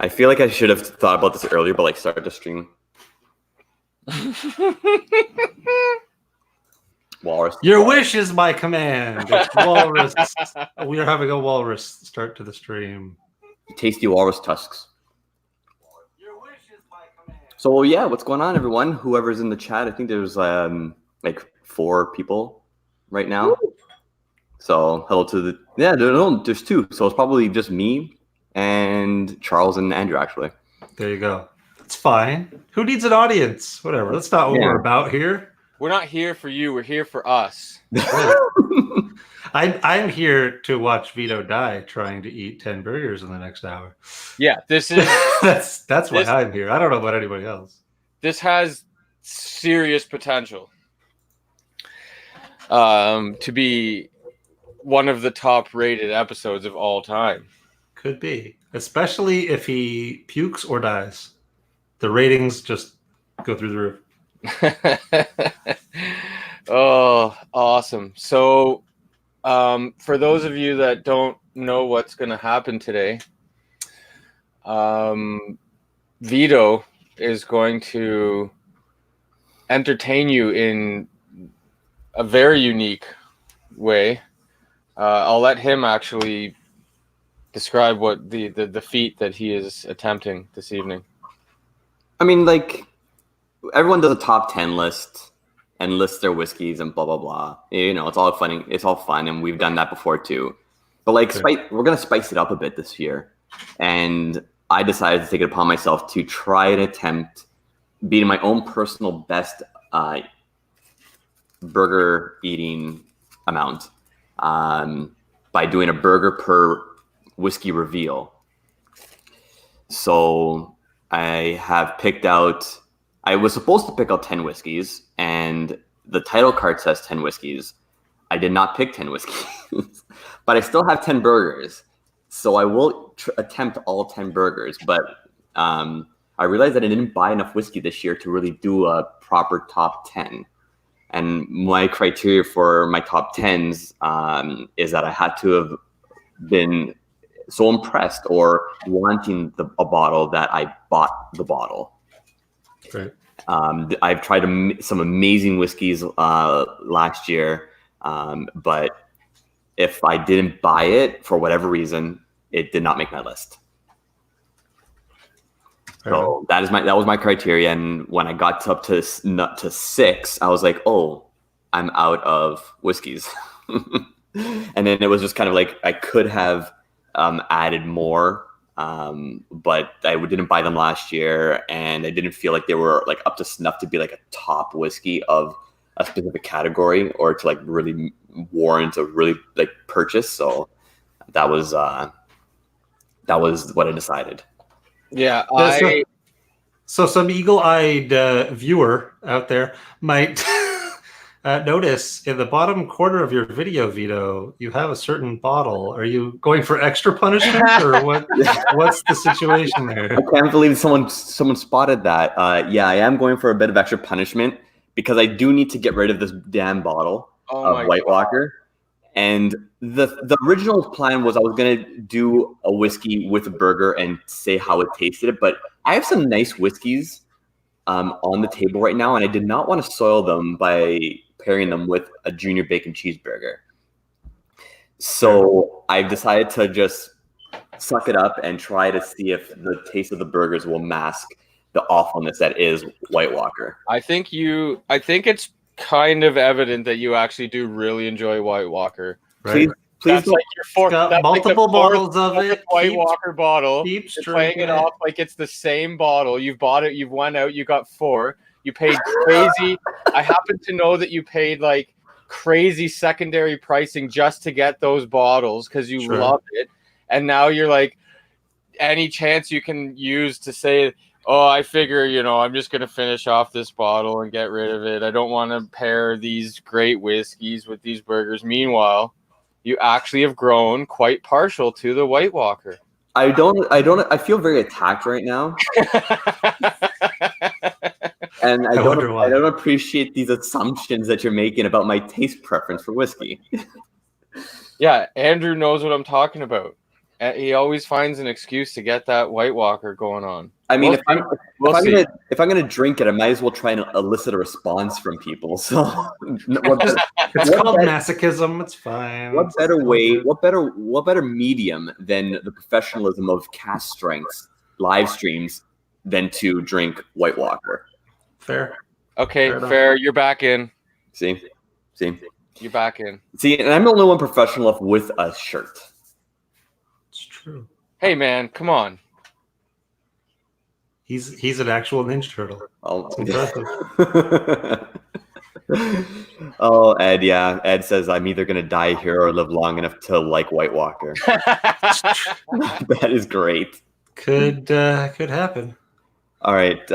I feel like I should have thought about this earlier, but like started the stream. Walrus. Your wish is my command. It's walrus. We are having a walrus start to the stream. Tasty walrus tusks. Your wish is my command. So yeah, what's going on, everyone? Whoever's in the chat, I think there's like 4 people right now. Woo! So hello to there's 2. So it's probably just me and Charles and Andrew actually. There you go. It's fine. Who needs an audience? Whatever. That's not what we're about here. We're not here for you. We're here for us. I'm here to watch Vito die trying to eat 10 burgers in the next hour. Yeah, this is that's why I'm here. I don't know about anybody else. This has serious potential to be one of the top rated episodes of all time. Could be, especially if he pukes or dies. The ratings just go through the roof. Oh, awesome. So for those of you that don't know what's going to happen today, Vito is going to entertain you in a very unique way. I'll let him actually describe what the feat that he is attempting this evening. I mean, like, everyone does a top 10 list and lists their whiskeys and blah, blah, blah. You know, it's all funny. It's all fun, and we've done that before too. But, like, we're going to spice it up a bit this year. And I decided to take it upon myself to try and attempt beating my own personal best burger eating amount by doing a burger per whiskey reveal. So I have picked out, I was supposed to pick out 10 whiskeys, and the title card says 10 whiskeys. I did not pick 10 whiskeys, but I still have 10 burgers. So I will attempt all 10 burgers, but I realized that I didn't buy enough whiskey this year to really do a proper top 10. And my criteria for my top 10s is that I had to have been so impressed or wanting a bottle that I bought the bottle. Right. I've tried some amazing whiskeys last year, but if I didn't buy it for whatever reason, it did not make my list. So that was my criteria. And when I got up to 6, I was like, oh, I'm out of whiskeys. And then it was just kind of like I could have added more, but I didn't buy them last year, and I didn't feel like they were like up to snuff to be like a top whiskey of a specific category or to like really warrant a really like purchase. So that was what I decided. Yeah, so some eagle-eyed viewer out there might notice in the bottom corner of your video, Vito, you have a certain bottle. Are you going for extra punishment, or what? What's the situation there? I can't believe someone spotted that. Yeah, I am going for a bit of extra punishment because I do need to get rid of this damn bottle of White Walker. And the original plan was I was going to do a whiskey with a burger and say how it tasted, but I have some nice whiskeys on the table right now, and I did not want to soil them by pairing them with a junior bacon cheeseburger. So I've decided to just suck it up and try to see if the taste of the burgers will mask the awfulness that is White Walker. I think it's kind of evident that you actually do really enjoy White Walker. Right? Please that's like your fourth. Got multiple bottles of it. White Walker bottle. Keep playing it off like it's the same bottle. You've bought it. You've went out. You got 4. You paid crazy. I happen to know that you paid like crazy secondary pricing just to get those bottles because you loved it. And now you're like, any chance you can use to say, oh, I figure, I'm just going to finish off this bottle and get rid of it. I don't want to pair these great whiskeys with these burgers. Meanwhile, you actually have grown quite partial to the White Walker. I feel very attacked right now. And I don't appreciate these assumptions that you're making about my taste preference for whiskey. Yeah, Andrew knows what I'm talking about. He always finds an excuse to get that White Walker going on. I mean, We'll see. if I'm gonna drink it, I might as well try and elicit a response from people. So, It's called masochism. It's fine. what It's better all way? good. What better medium than the professionalism of cast strengths live streams than to drink White Walker? Fair. Okay, Fair enough. fair. You're back in. See. You're back in. See, and I'm the only one professional left with a shirt. It's true. Hey, man, come on. He's an actual Ninja Turtle. Oh, Impressive. oh, Ed, yeah. Ed says I'm either gonna die here or live long enough to like White Walker. That is great. Could happen. All right.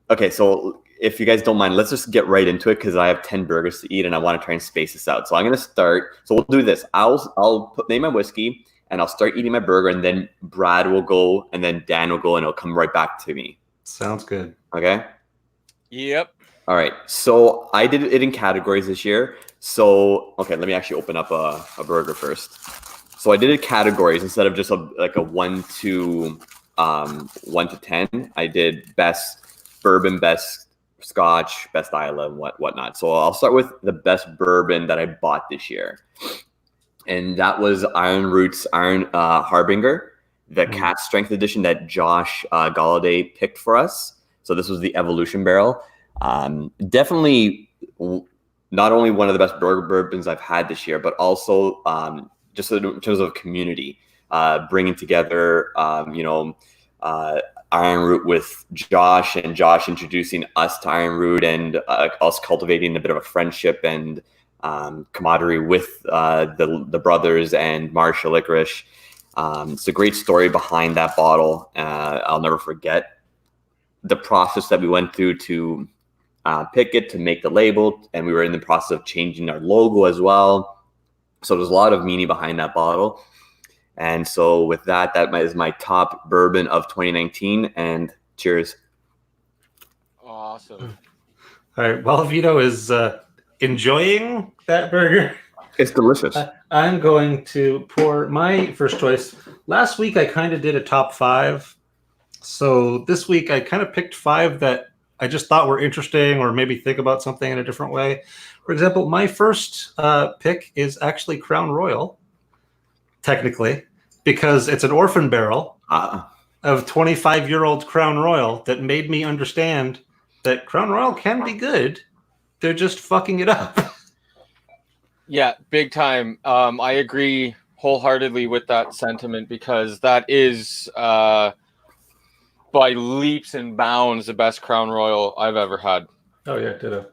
Okay, so if you guys don't mind, let's just get right into it because I have 10 burgers to eat and I want to try and space this out. So I'm gonna start. So we'll do this. I'll name my whiskey and I'll start eating my burger, and then Brad will go, and then Dan will go, and it'll come right back to me. Sounds good. Okay. Yep. All right. So I did it in categories this year. So okay, let me actually open up a burger first. So I did it categories instead of just a 1 to 10. I did best bourbon, best Scotch, best Islay, and whatnot. So I'll start with the best bourbon that I bought this year, and that was Iron Roots Harbinger, the cast strength edition that Josh Galladay picked for us. So this was the Evolution barrel. Definitely not only one of the best bourbons I've had this year, but also just in terms of community, bringing together, Iron Root with Josh, and Josh introducing us to Iron Root, and us cultivating a bit of a friendship and camaraderie with the brothers and Marshall Licorice. It's a great story behind that bottle. I'll never forget the process that we went through to pick it, to make the label, and we were in the process of changing our logo as well. So there's a lot of meaning behind that bottle. And so with that is my top bourbon of 2019. And cheers. Awesome. All right. While Vito is enjoying that burger, It's delicious. I'm going to pour my first choice. Last week, I kind of did a top 5. So this week, I kind of picked 5 that I just thought were interesting, or maybe think about something in a different way. For example, my first pick is actually Crown Royal, technically, because it's an orphan barrel of 25-year-old Crown Royal that made me understand that Crown Royal can be good. They're just fucking it up. Yeah, big time. I agree wholeheartedly with that sentiment, because that is by leaps and bounds the best Crown Royal I've ever had. Oh yeah, ditto.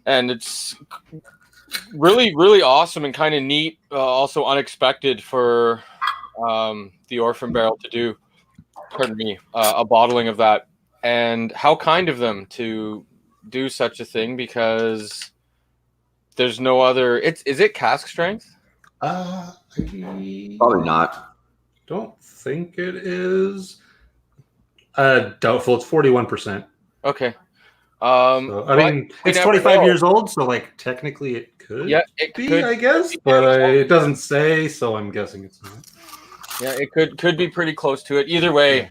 And it's really, really awesome and kind of neat, also unexpected for the Orphan Barrel to do, pardon me, a bottling of that. And how kind of them to do such a thing, because there's no other. Is it cask strength? Probably not. Don't think it is. Doubtful. It's 41%. Okay. So, I mean, it's 25 years old, so like technically it could be, I guess, but it doesn't say, so I'm guessing it's not. Yeah, it could be pretty close to it. Either way,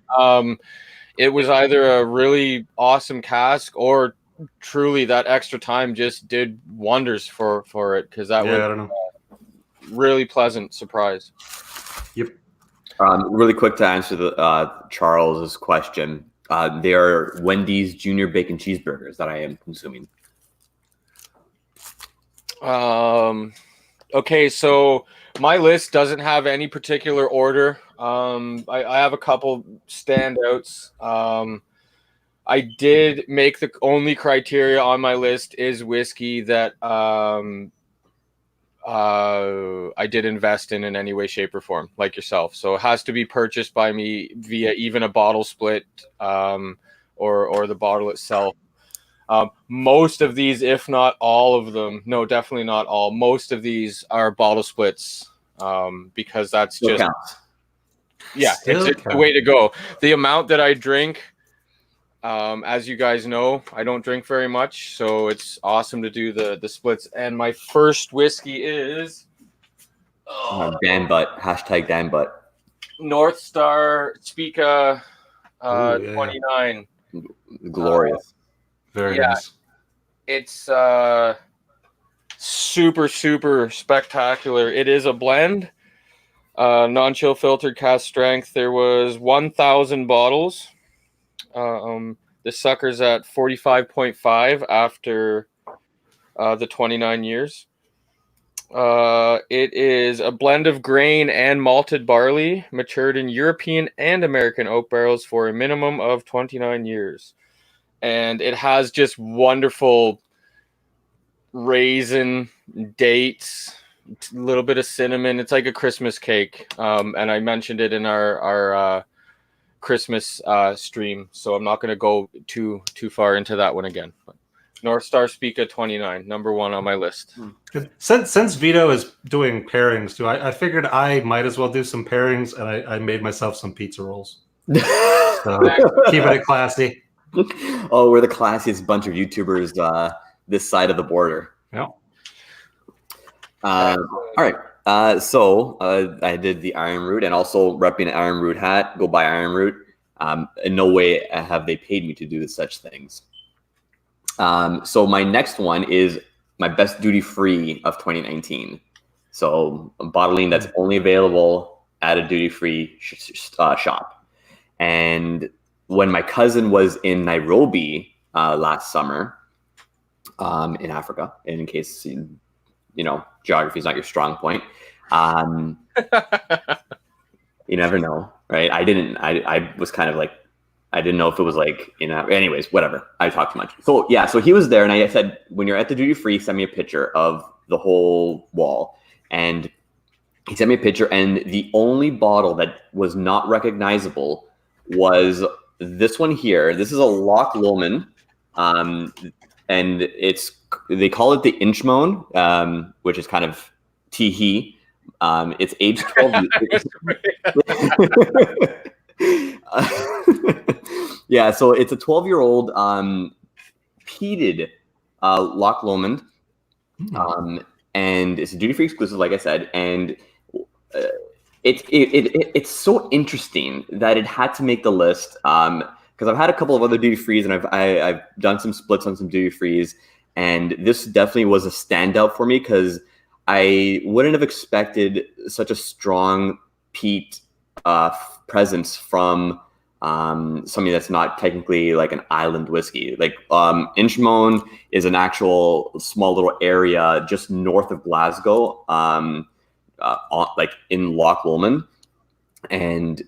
it was either a really awesome cask, or truly that extra time just did wonders for it, because that was I don't know. Really pleasant surprise. Yep. Really quick to answer the Charles's question. They are Wendy's Junior Bacon Cheeseburgers that I am consuming. Okay, so my list doesn't have any particular order. I have a couple standouts. I did make the only criteria on my list is whiskey that I did invest in any way, shape, or form, like yourself. So it has to be purchased by me via even a bottle split, or the bottle itself. Most of these, if not all of them, no, definitely not all. Most of these are bottle splits, because that's Still just counts. it's the way to go. The amount that I drink, as you guys know, I don't drink very much, so it's awesome to do the splits. And my first whiskey is Dan Butt. Hashtag Dan Butt. North Star Spica Ooh, yeah. 29. Glorious. Very yeah. nice. It's super, super spectacular. It is a blend. Non-chill filtered cask strength. There was 1,000 bottles. The sucker's at 45.5 after the 29 years. It is a blend of grain and malted barley, matured in European and American oak barrels for a minimum of 29 years. And it has just wonderful raisin, dates, a little bit of cinnamon. It's like a Christmas cake. And I mentioned it in our Christmas stream, so I'm not going to go too far into that one again. But North Star Spica 29, number 1 on my list. Since Vito is doing pairings too, I figured I might as well do some pairings, and I made myself some pizza rolls. So keeping it classy. Oh, we're the classiest bunch of YouTubers this side of the border. Yeah. All right. So I did the Iron Root, and also repping an Iron Root hat. Go buy Iron Root. In no way have they paid me to do such things. So my next one is my best duty free of 2019. So bottling that's only available at a duty free shop. And when my cousin was in Nairobi last summer, in Africa, and in case geography is not your strong point, you never know, right? I was kind of like, I didn't know if it was like, anyways, whatever. I talked too much. So yeah, so he was there, and I said, when you're at the duty free, send me a picture of the whole wall. And he sent me a picture, and the only bottle that was not recognizable was this one here. This is a Loch Lomond, and they call it the Inchmoan, which is kind of tee-hee. It's aged 12 yeah, so it's a 12-year-old peated Loch Lomond, and it's a duty-free exclusive, like I said, and it's so interesting that it had to make the list, because I've had a couple of other duty-frees, and I've done some splits on some duty-frees, and this definitely was a standout for me because I wouldn't have expected such a strong peat presence from something that's not technically like an island whiskey. Like Inchmoan is an actual small little area just north of Glasgow, like in Loch Lomond, and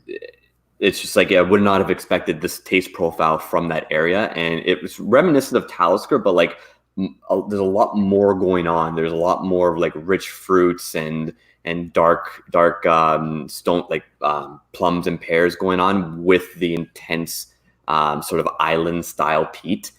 it's just like I would not have expected this taste profile from that area, and it was reminiscent of Talisker, but like there's a lot more going on. There's a lot more of like rich fruits and dark stone, like plums and pears going on with the intense sort of island style peat.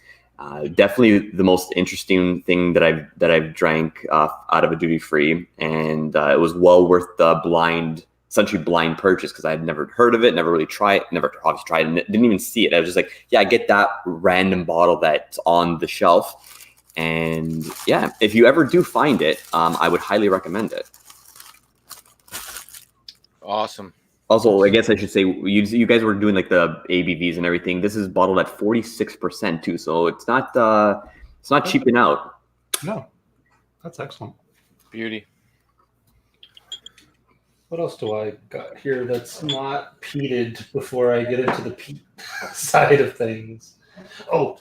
Definitely the most interesting thing that I've drank out of a duty free, and it was well worth the essentially blind purchase, because I had never heard of it, never really tried it, never obviously tried it, didn't even see it. I was just like, yeah, I get that random bottle that's on the shelf. And yeah, if you ever do find it, I would highly recommend it. Awesome. Also, I guess I should say, you guys were doing like the ABVs and everything. This is bottled at 46% too, so it's not cheaping out. No, that's excellent. Beauty. What else do I got here that's not peated before I get into the peat side of things? Oh,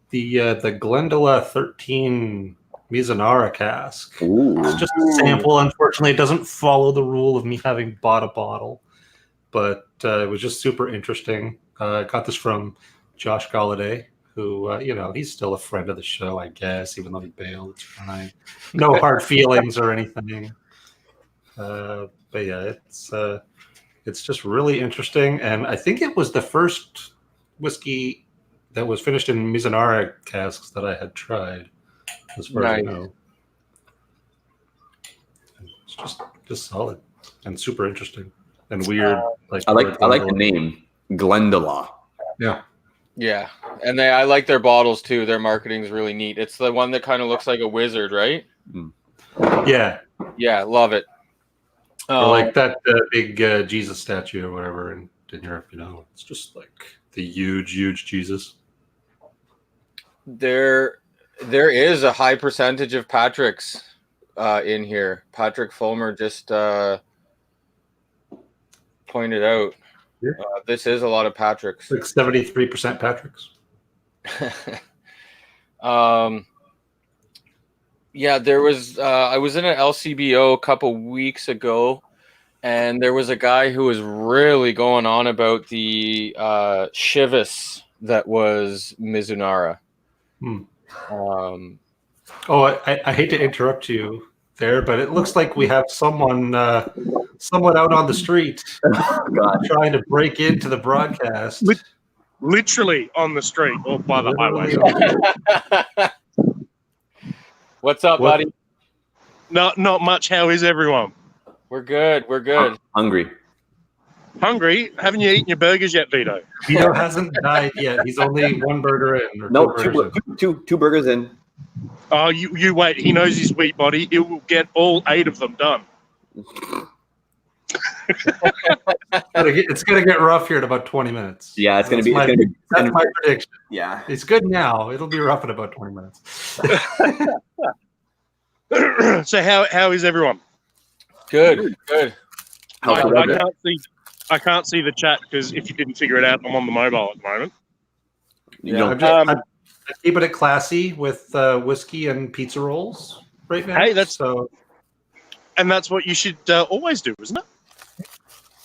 the Glendala 13 Mizunara cask. Ooh. It's just a sample. Unfortunately, it doesn't follow the rule of me having bought a bottle, but it was just super interesting. I got this from Josh Galladay, who, he's still a friend of the show, I guess, even though he bailed. It's fine. No hard feelings or anything. But yeah, it's just really interesting. And I think it was the first whiskey that was finished in Mizunara casks that I had tried, as far as I know. It's just solid and super interesting and weird. I like the name Glendala. Yeah. Yeah, and I like their bottles too. Their marketing is really neat. It's the one that kind of looks like a wizard, right? Yeah. Yeah, love it. Or like that big Jesus statue or whatever in Europe, it's just like the huge Jesus. There is a high percentage of Patricks in here. Patrick Fulmer just pointed out. Yeah. This is a lot of Patricks. Like 73% Patricks. Yeah, there was. I was in an LCBO a couple weeks ago, and there was a guy who was really going on about the Chivas that was Mizunara. I hate to interrupt you there, but it looks like we have someone out on the street trying to break into the broadcast. Literally on the street or by the highway. What's up, buddy? Not much. How is everyone? We're good. We're good. Hungry. Hungry? Haven't you eaten your burgers yet, Vito? Vito hasn't died yet. He's only one burger in. Or No, two burgers in. Oh, you wait. He knows his wheat body. He will get all 8 of them done. It's gonna get rough here in about 20 minutes. Yeah, it's gonna be. That's my prediction. Yeah, it's good now. It'll be rough in about 20 minutes. So how is everyone? Good. I can't see the chat because if you didn't figure it out, I'm on the mobile at the moment. I'm keeping it classy with whiskey and pizza rolls right now. Hey, that's what you should always do, isn't it?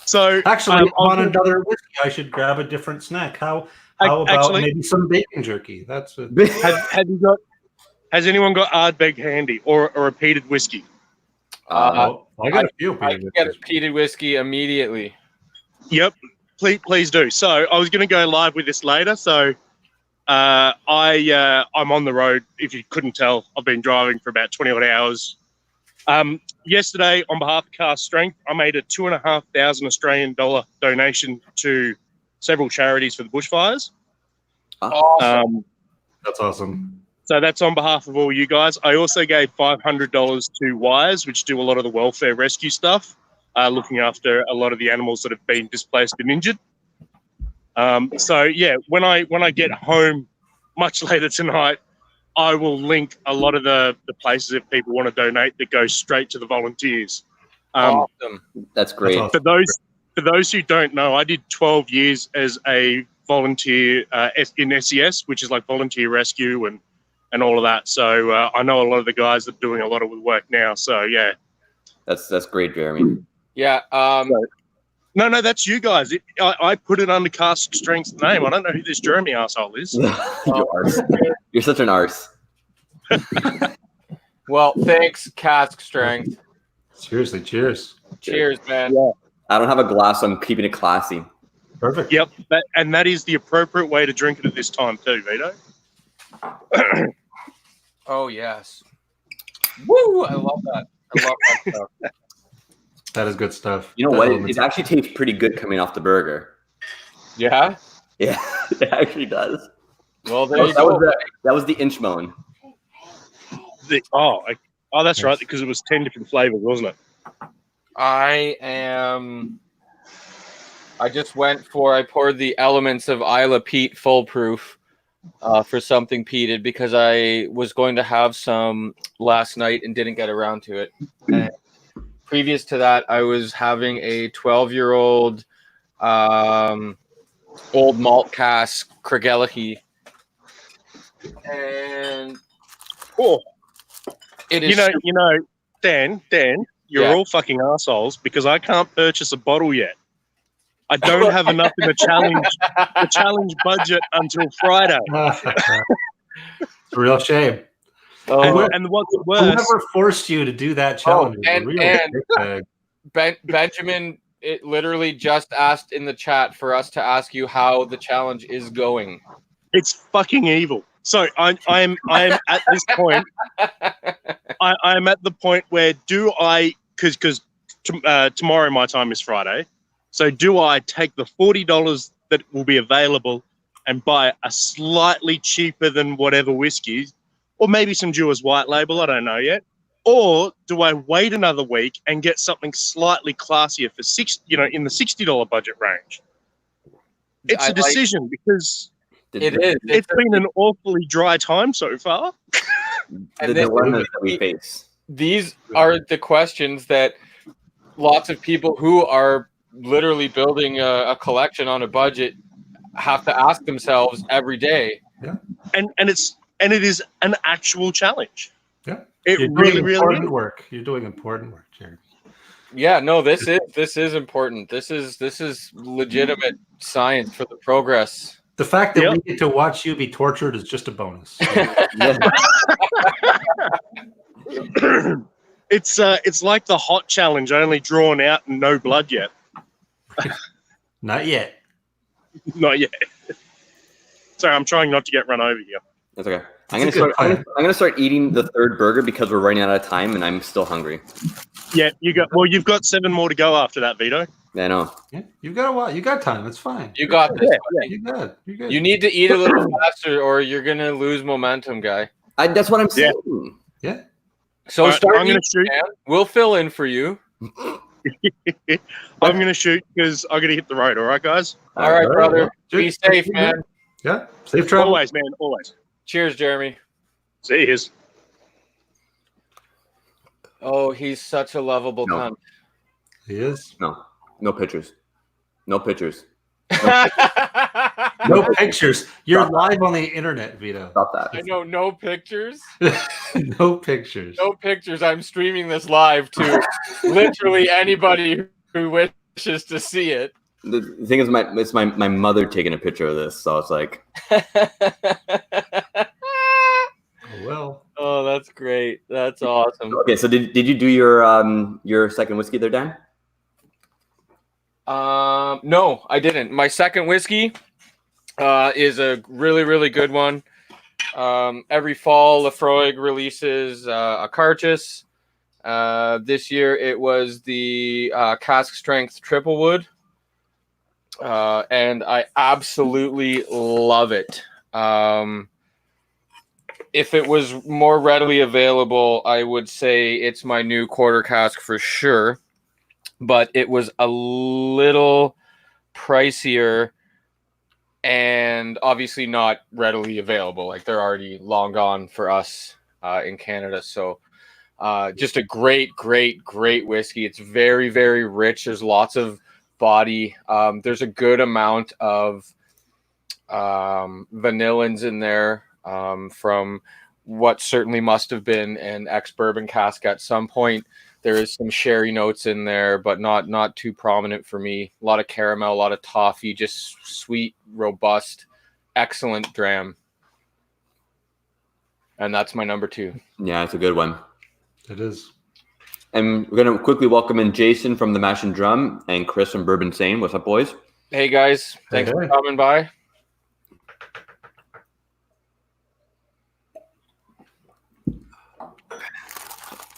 So actually, on another whiskey, I should grab a different snack. How about maybe some bacon jerky? That's Has anyone got Ardbeg handy or a peated whiskey? I got a few. I can get a peated whiskey immediately. Yep, please do. So I was going to go live with this later. So I'm on the road. If you couldn't tell, I've been driving for about 20 odd hours. Yesterday, on behalf of Cast Strength, I made a $2,500 Australian donation to several charities for the bushfires. Awesome. That's awesome. So that's on behalf of all you guys. I also gave $500 to Wires, which do a lot of the welfare rescue stuff, looking after a lot of the animals that have been displaced and injured. So yeah, when I get home much later tonight, I will link a lot of the places if people want to donate that go straight to the volunteers. Awesome. That's great. That's awesome. For those who don't know, I did 12 years as a volunteer in SES, which is like volunteer rescue and all of that. So I know a lot of the guys that are doing a lot of work now. So yeah, that's great, Jeremy. Yeah. No, that's you guys. I put it under Cast Strength's name. I don't know who this Jeremy asshole is. You're such an arse. Well, thanks, Cask Strength. Seriously, cheers. Cheers, man. Yeah. I don't have a glass, so I'm keeping it classy. Perfect. Yep, that is the appropriate way to drink it at this time too, Vito. Oh yes. Woo! I love that. I love that stuff. That is good stuff. You know what? It actually tastes pretty good coming off the burger. Yeah? Yeah, it actually does. Well, there you go. That was the Inchbone. That's right, because it was 10 different flavors, wasn't it? I poured the elements of Isla Peat Full Proof for something peated because I was going to have some last night and didn't get around to it. And previous to that, I was having a 12-year-old old malt cask Craigellachie. And cool. It is you know, Dan, you're all fucking assholes because I can't purchase a bottle yet. I don't have enough in the challenge budget until Friday. It's a real shame. And what's worse, whoever forced you to do that challenge? Benjamin, it literally just asked in the chat for us to ask you how the challenge is going. It's fucking evil. So I am at this point. I am at the point where because tomorrow my time is Friday. So do I take the $40 that will be available and buy a slightly cheaper than whatever whiskey, or maybe some Dewar's White Label? I don't know yet. Or do I wait another week and get something slightly classier for in the $60 budget range? It's a decision because it's been an awfully dry time so far. The dilemmas that we face. These are the questions that lots of people who are literally building a collection on a budget have to ask themselves every day. Yeah, and it is an actual challenge. Yeah, You're doing important work. You're doing important work, Jeremy. Yeah, no, this is important. This is legitimate science for the progress. The fact that we get to watch you be tortured is just a bonus. It's like the hot challenge, only drawn out and no blood yet. Not yet. Not yet. Sorry, I'm trying not to get run over here. That's okay. I'm gonna start eating the third burger because we're running out of time and I'm still hungry. Yeah, you've got 7 more to go after that, Vito. Yeah, I know. Yeah, you've got a while. You got time. It's fine. You got this. Yeah. You're good. You need to eat a little faster, or you're gonna lose momentum, guy. That's what I'm saying. Yeah. So start. I'm gonna shoot. Man. We'll fill in for you. I'm gonna shoot because I gotta hit the road. All right, guys. All right, brother. Be safe, man. Yeah. Safe travel. Always, man. Always. Cheers, Jeremy. Cheers. Oh, he's such a lovable cunt. He is. No pictures. No pictures. No pictures. You're live on the internet, Vito. Stop that. I know, no pictures. No pictures. No pictures. I'm streaming this live to literally anybody who wishes to see it. The thing is, it's my mother taking a picture of this, so it's like. Well. Oh, that's great. That's awesome. Okay, so did you do your second whiskey there, Dan? No, I didn't. My second whiskey is a really, really good one. Every fall, Lefroy releases a Carchus. This year, it was the cask strength triple wood, and I absolutely love it. If it was more readily available, I would say it's my new quarter cask for sure. But it was a little pricier and obviously not readily available. Like they're already long gone for us in Canada. So just a great whiskey. It's very, very rich. There's lots of body. There's a good amount of vanillins in there. From what certainly must have been an ex-bourbon cask at some point. There is some sherry notes in there, but not too prominent for me. A lot of caramel, a lot of toffee, just sweet, robust, excellent dram. And that's my number 2. Yeah, it's a good one. It is. And we're going to quickly welcome in Jason from the Mash and Drum and Chris from Bourbon Sane. What's up, boys? Hey, guys. Thanks for coming by.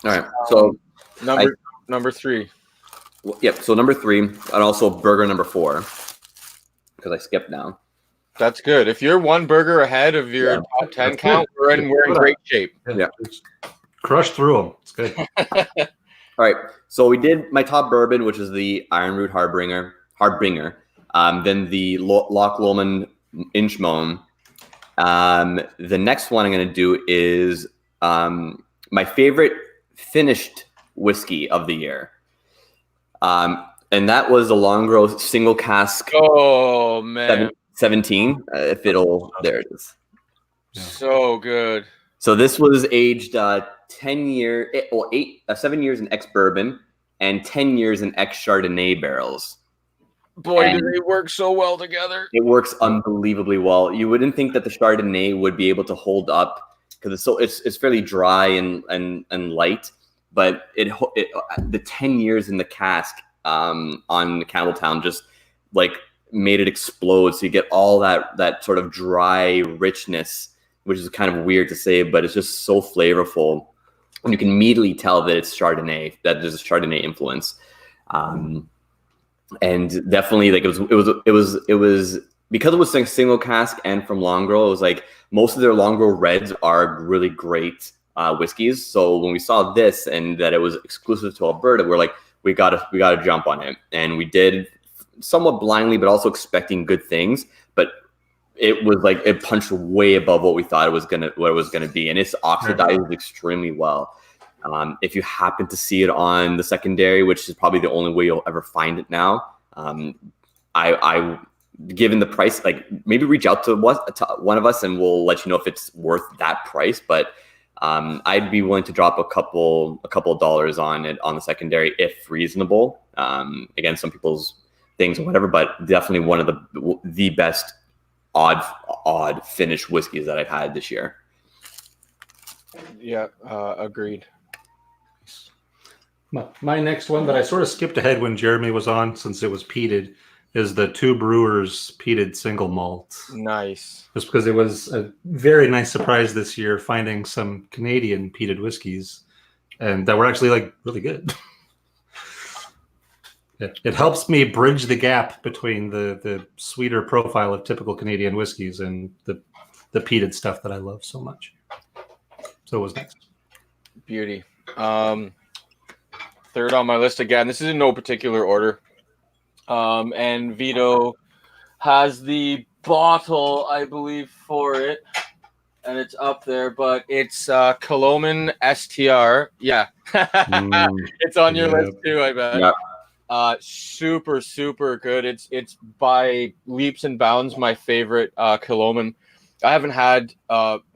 All right, so number 3. Yep. So number 3, and also burger number 4, because I skipped now. That's good. If you're one burger ahead of your top 10 count, we're in great shape. Yeah. Crush through them. It's good. All right. So we did my top bourbon, which is the Iron Root Harbinger. Then the Loch Lomond Inchmone. The next one I'm going to do is my favorite finished whiskey of the year. And that was the Longrow single cask. Oh, man. 17. If it'll, there it is. So good. So this was aged 7 years in ex-bourbon and 10 years in ex-Chardonnay barrels. Boy, do they work so well together. It works unbelievably well. You wouldn't think that the Chardonnay would be able to hold up because it's fairly dry and light, but the 10 years in the cask on Campbelltown just like made it explode. So you get all that sort of dry richness, which is kind of weird to say, but it's just so flavorful. And you can immediately tell that it's Chardonnay, that there's a Chardonnay influence. And definitely like it was because it was single cask and from Longrow, it was like most of their Longrow reds are really great whiskeys. So when we saw this and that it was exclusive to Alberta, we're like, we gotta jump on it, and we did somewhat blindly, but also expecting good things. But it was like it punched way above what we thought it was gonna be, and it's oxidized extremely well. If you happen to see it on the secondary, which is probably the only way you'll ever find it now, I given the price, like maybe reach out to one of us and we'll let you know if it's worth that price. But I'd be willing to drop a couple of dollars on it on the secondary if reasonable. Again, some people's things or whatever, but definitely one of the best odd finish whiskeys that I've had this year. Yeah, agreed. My next one that I sort of skipped ahead when Jeremy was on, since it was peated, is the Two Brewers peated single malt. Nice. Just because it was a very nice surprise this year finding some Canadian peated whiskeys, and that were actually like really good. It helps me bridge the gap between the sweeter profile of typical Canadian whiskeys and the peated stuff that I love so much. So it was nice. Beauty. Third on my list again. This is in no particular order. And Vito has the bottle, I believe, for it. And it's up there, but it's Kilchoman STR. Yeah. It's on your list too, I bet. Yeah. Super, super good. It's by leaps and bounds my favorite Kilchoman. I haven't had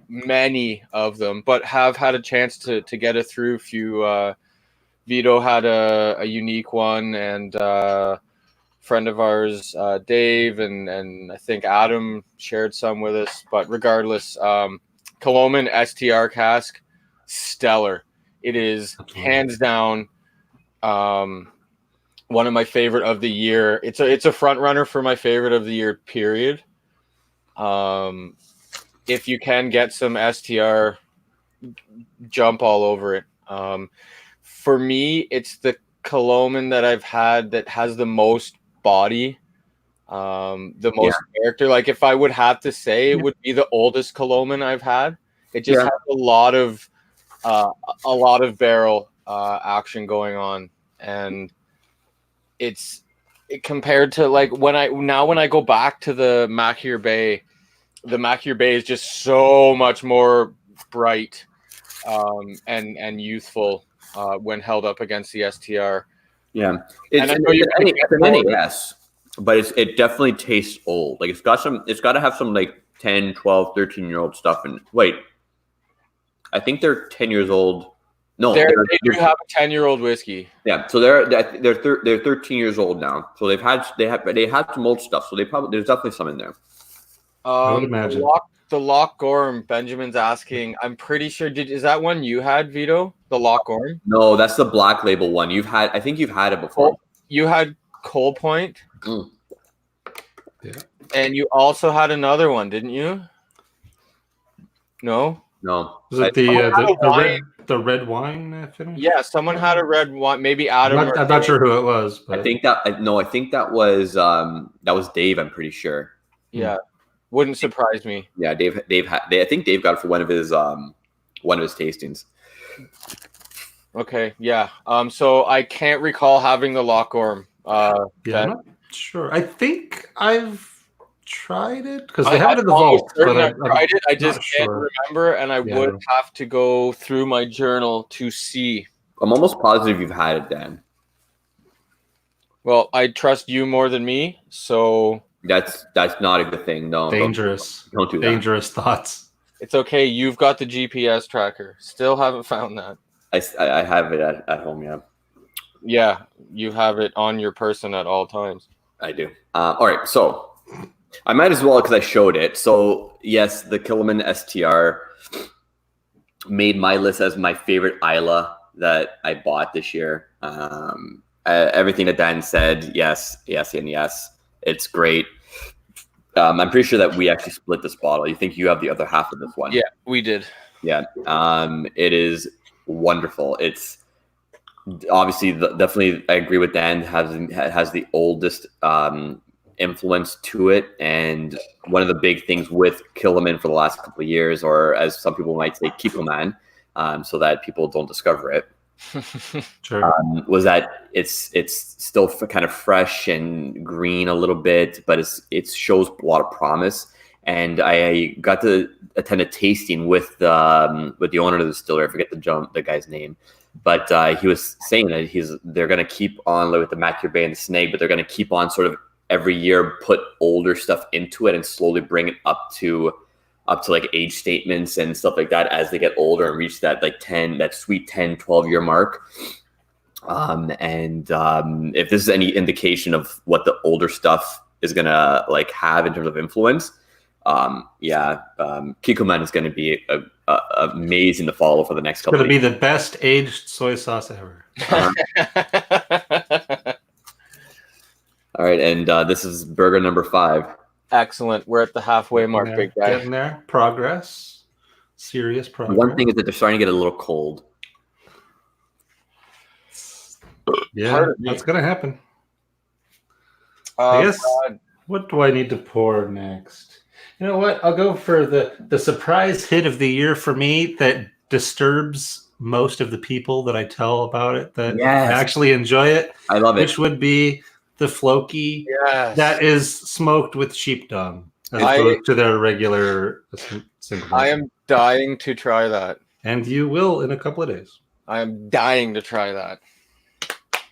many of them, but have had a chance to get it through a few. Vito had a unique one, and friend of ours, Dave, and I think Adam shared some with us. But regardless, Kilchoman STR cask, stellar. It is hands down one of my favorite of the year. It's a front runner for my favorite of the year, period. If you can get some STR, jump all over it. For me, it's the Kilchoman that I've had that has the most body, the most character. Like if I would have to say, it would be the oldest Kilchoman I've had. It just has a lot of barrel action going on, and it compared to like when I go back to the Mackier Bay is just so much more bright and youthful when held up against the STR. Yeah, it's an NAS, but it definitely tastes old. Like it's got to have some like 10, 12, 13-year-old stuff in. Wait, I think they're 10 years old. No, they do have a 10-year-old whiskey. Yeah, so they're 13 years old now. So they had some old stuff. So there's definitely some in there. I would imagine. The Loch Gorm, Benjamin's asking. I'm pretty sure. Is that one you had, Vito? The Loch Gorm? No, that's the Black Label one. I think you've had it before. You had Coal Point. Mm. Yeah. And you also had another one, didn't you? No. Was it the red wine finish? Yeah, someone had a red wine. Maybe Adam. I'm not sure who it was. But... I think that was Dave. I'm pretty sure. Yeah. Wouldn't surprise me. Yeah, I think Dave got it for one of his tastings. Okay, yeah. So I can't recall having the Loch Gorm. I'm not sure. I think I've tried it because they have it in the vault. But I've tried it. I just can't remember, and I would have to go through my journal to see. I'm almost positive you've had it, Dan. Well, I trust you more than me, so. That's not a good thing. No, dangerous. Don't do that. Dangerous thoughts. It's okay. You've got the GPS tracker. Still haven't found that. I have it at home. Yeah. Yeah, you have it on your person at all times. I do. All right, so I might as well because I showed it. So yes, the Kilchoman STR made my list as my favorite Isla that I bought this year. Everything that Dan said, yes, and yes. It's great. I'm pretty sure that we actually split this bottle. You think you have the other half of this one? Yeah, we did. Yeah. It is wonderful. It's obviously definitely. I agree with Dan. Has the oldest influence to it, and one of the big things with Kilchoman for the last couple of years, or as some people might say, Kilchoman, so that people don't discover it. Sure. Was that it's still kind of fresh and green a little bit, but it shows a lot of promise. And I got to attend a tasting with the owner of the distillery. I forget the guy's name, but he was saying that they're going to keep on with the Macure Bay and the Snag, but they're going to keep on sort of every year put older stuff into it and slowly bring it up to like age statements and stuff like that as they get older and reach that like that sweet 10-12 year mark. If this is any indication of what the older stuff is gonna like have in terms of influence, Kikkoman is going to be amazing to follow for the next couple. It's going to be the best aged soy sauce ever. All right, and this is burger number 5. Excellent. We're at the halfway mark, big guy. Getting there. Progress. Serious progress. One thing is that they're starting to get a little cold. Yeah, that's going to happen. I guess, what do I need to pour next? You know what? I'll go for the surprise hit of the year for me that disturbs most of the people that I tell about it that actually enjoy it. I love it. Which would be the Floki that is smoked with sheep dung as opposed to their regular single. I am dying to try that. And you will in a couple of days. I am dying to try that.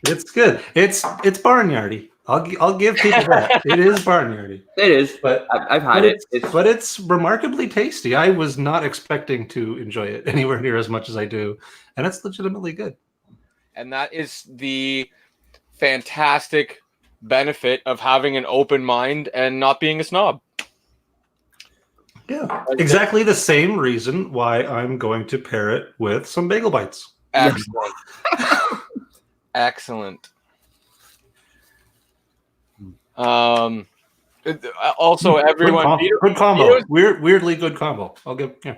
It's good. It's barnyardy. I'll give people that. It is barnyardy. It is, but I've had it. But it's remarkably tasty. I was not expecting to enjoy it anywhere near as much as I do, and it's legitimately good. And that is the fantastic benefit of having an open mind and not being a snob. Yeah, exactly the same reason why I'm going to pair it with some bagel bites. Excellent. Excellent. Also, everyone, good combo. Weirdly good combo. I'll give. Yeah.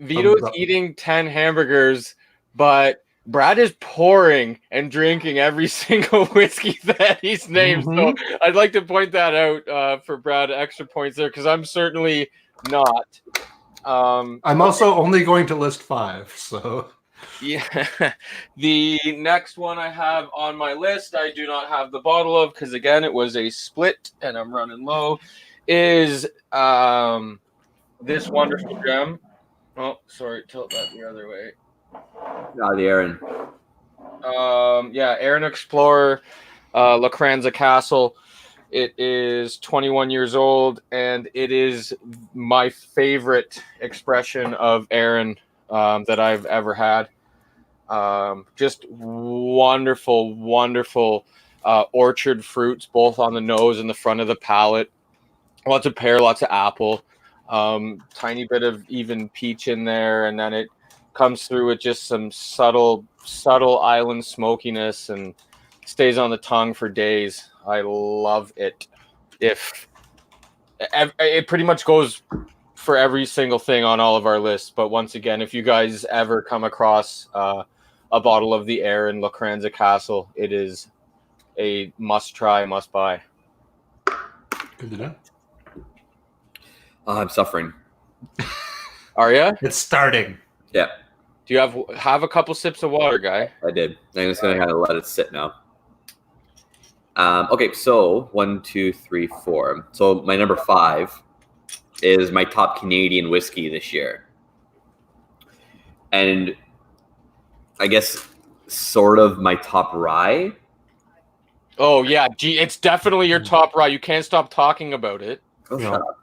Vito's eating 10 hamburgers, but Brad is pouring and drinking every single whiskey that he's named. So I'd like to point that out for Brad. Extra points there because I'm certainly not. I'm also only going to list 5. So. Yeah, the next one I have on my list, I do not have the bottle of because again it was a split and I'm running low. Is this wonderful gem? Oh, sorry, tilt that the other way. The Aaron. Aaron Explorer, La Cranza Castle. It is 21 years old and it is my favorite expression of Aaron that I've ever had. Just wonderful orchard fruits, both on the nose and the front of the palate. Lots of pear, lots of apple, tiny bit of even peach in there, and then it comes through with just some subtle island smokiness and stays on the tongue for days. I love it. It pretty much goes for every single thing on all of our lists, but once again, if you guys ever come across a bottle of the Aaron La Cranza Castle, it is a must try, must buy. Good to know. I'm suffering. Are you? It's starting. Yeah. Do you have a couple sips of water, guy? I did. I'm just gonna kind of let it sit now. Okay, so 1, 2, 3, 4. So my number 5 is my top Canadian whiskey this year. And I guess sort of my top rye. Oh, yeah. Gee, it's definitely your top rye. You can't stop talking about it. Oh, shut up.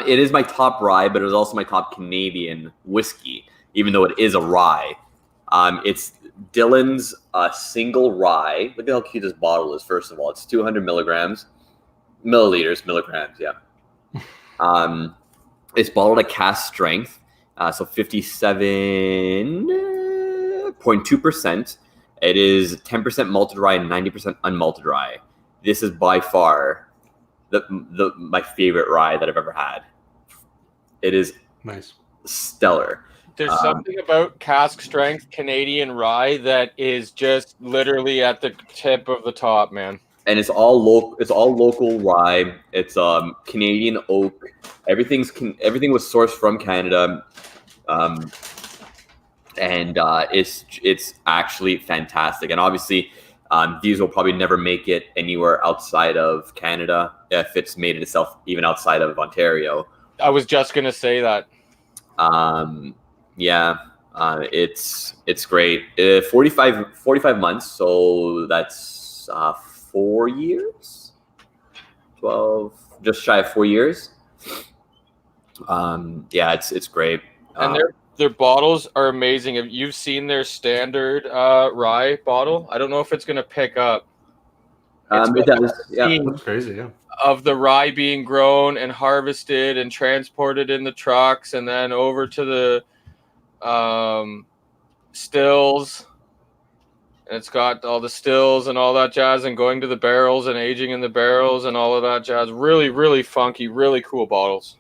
It is my top rye, but it was also my top Canadian whiskey, even though it is a rye. It's Dillon's single rye. Look at how cute this bottle is, first of all. It's 200 milligrams. Milligrams, yeah. It's bottled at cask strength, so 57.2%. It is 10% malted rye and 90% unmalted rye. This is by far my favorite rye that I've ever had. It is nice, stellar. There's something about cask strength Canadian rye that is just literally at the tip of the top, man. And it's all local. It's all local rye. It's Canadian oak. Everything was sourced from Canada. and it's actually fantastic. And obviously, these will probably never make it anywhere outside of Canada if it's made itself even outside of Ontario. I was just gonna say that. Yeah, it's great. 45 months, so that's 4 years, 12, just shy of 4 years. Yeah, it's great. And their bottles are amazing. If you've seen their standard rye bottle, I don't know if it's gonna pick up. It does. Yeah. That's crazy. Yeah. Of the rye being grown and harvested and transported in the trucks and then over to the stills. And it's got all the stills and all that jazz and going to the barrels and aging in the barrels and all of that jazz. Really, really funky, really cool bottles.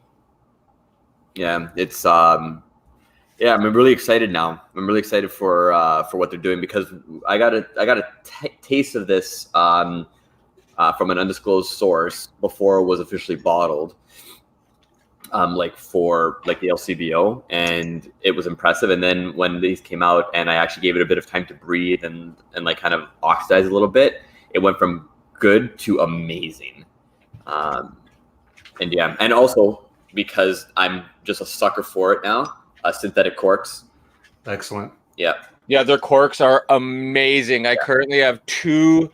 Yeah, it's I'm really excited now. I'm really excited for what they're doing because I got a taste of this from an undisclosed source before it was officially bottled, for the LCBO, and it was impressive. And then when these came out, and I actually gave it a bit of time to breathe and kind of oxidize a little bit, it went from good to amazing. And also because I'm just a sucker for it now, synthetic corks. Excellent. Yeah. Yeah, their corks are amazing. I currently have 2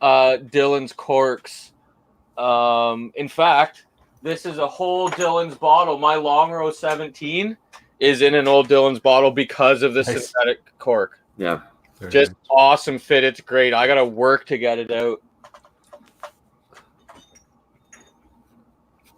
Dylan's corks. In fact, this is a whole Dylan's bottle. My Long Row 17 is in an old Dylan's bottle because of the synthetic cork. Yeah. Just awesome fit. It's great. I got to work to get it out.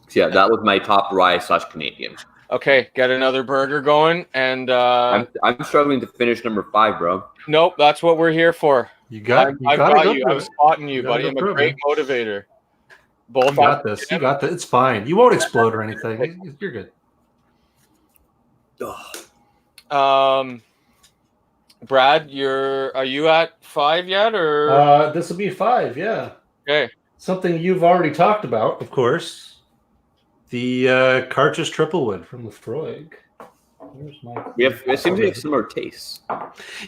So yeah, that was my top rye / Canadian. Okay, get another burger going. And I'm struggling to finish number 5, bro. Nope, that's what we're here for. I've got you. I'm spotting you, buddy. I'm a great motivator. You got this. You got this. It's fine. You won't explode or anything. You're good. Brad, are you at 5 yet, or this will be 5? Yeah. Okay. Something you've already talked about, of course. The Cartridge Triplewood from Lefroy. It seems like similar tastes.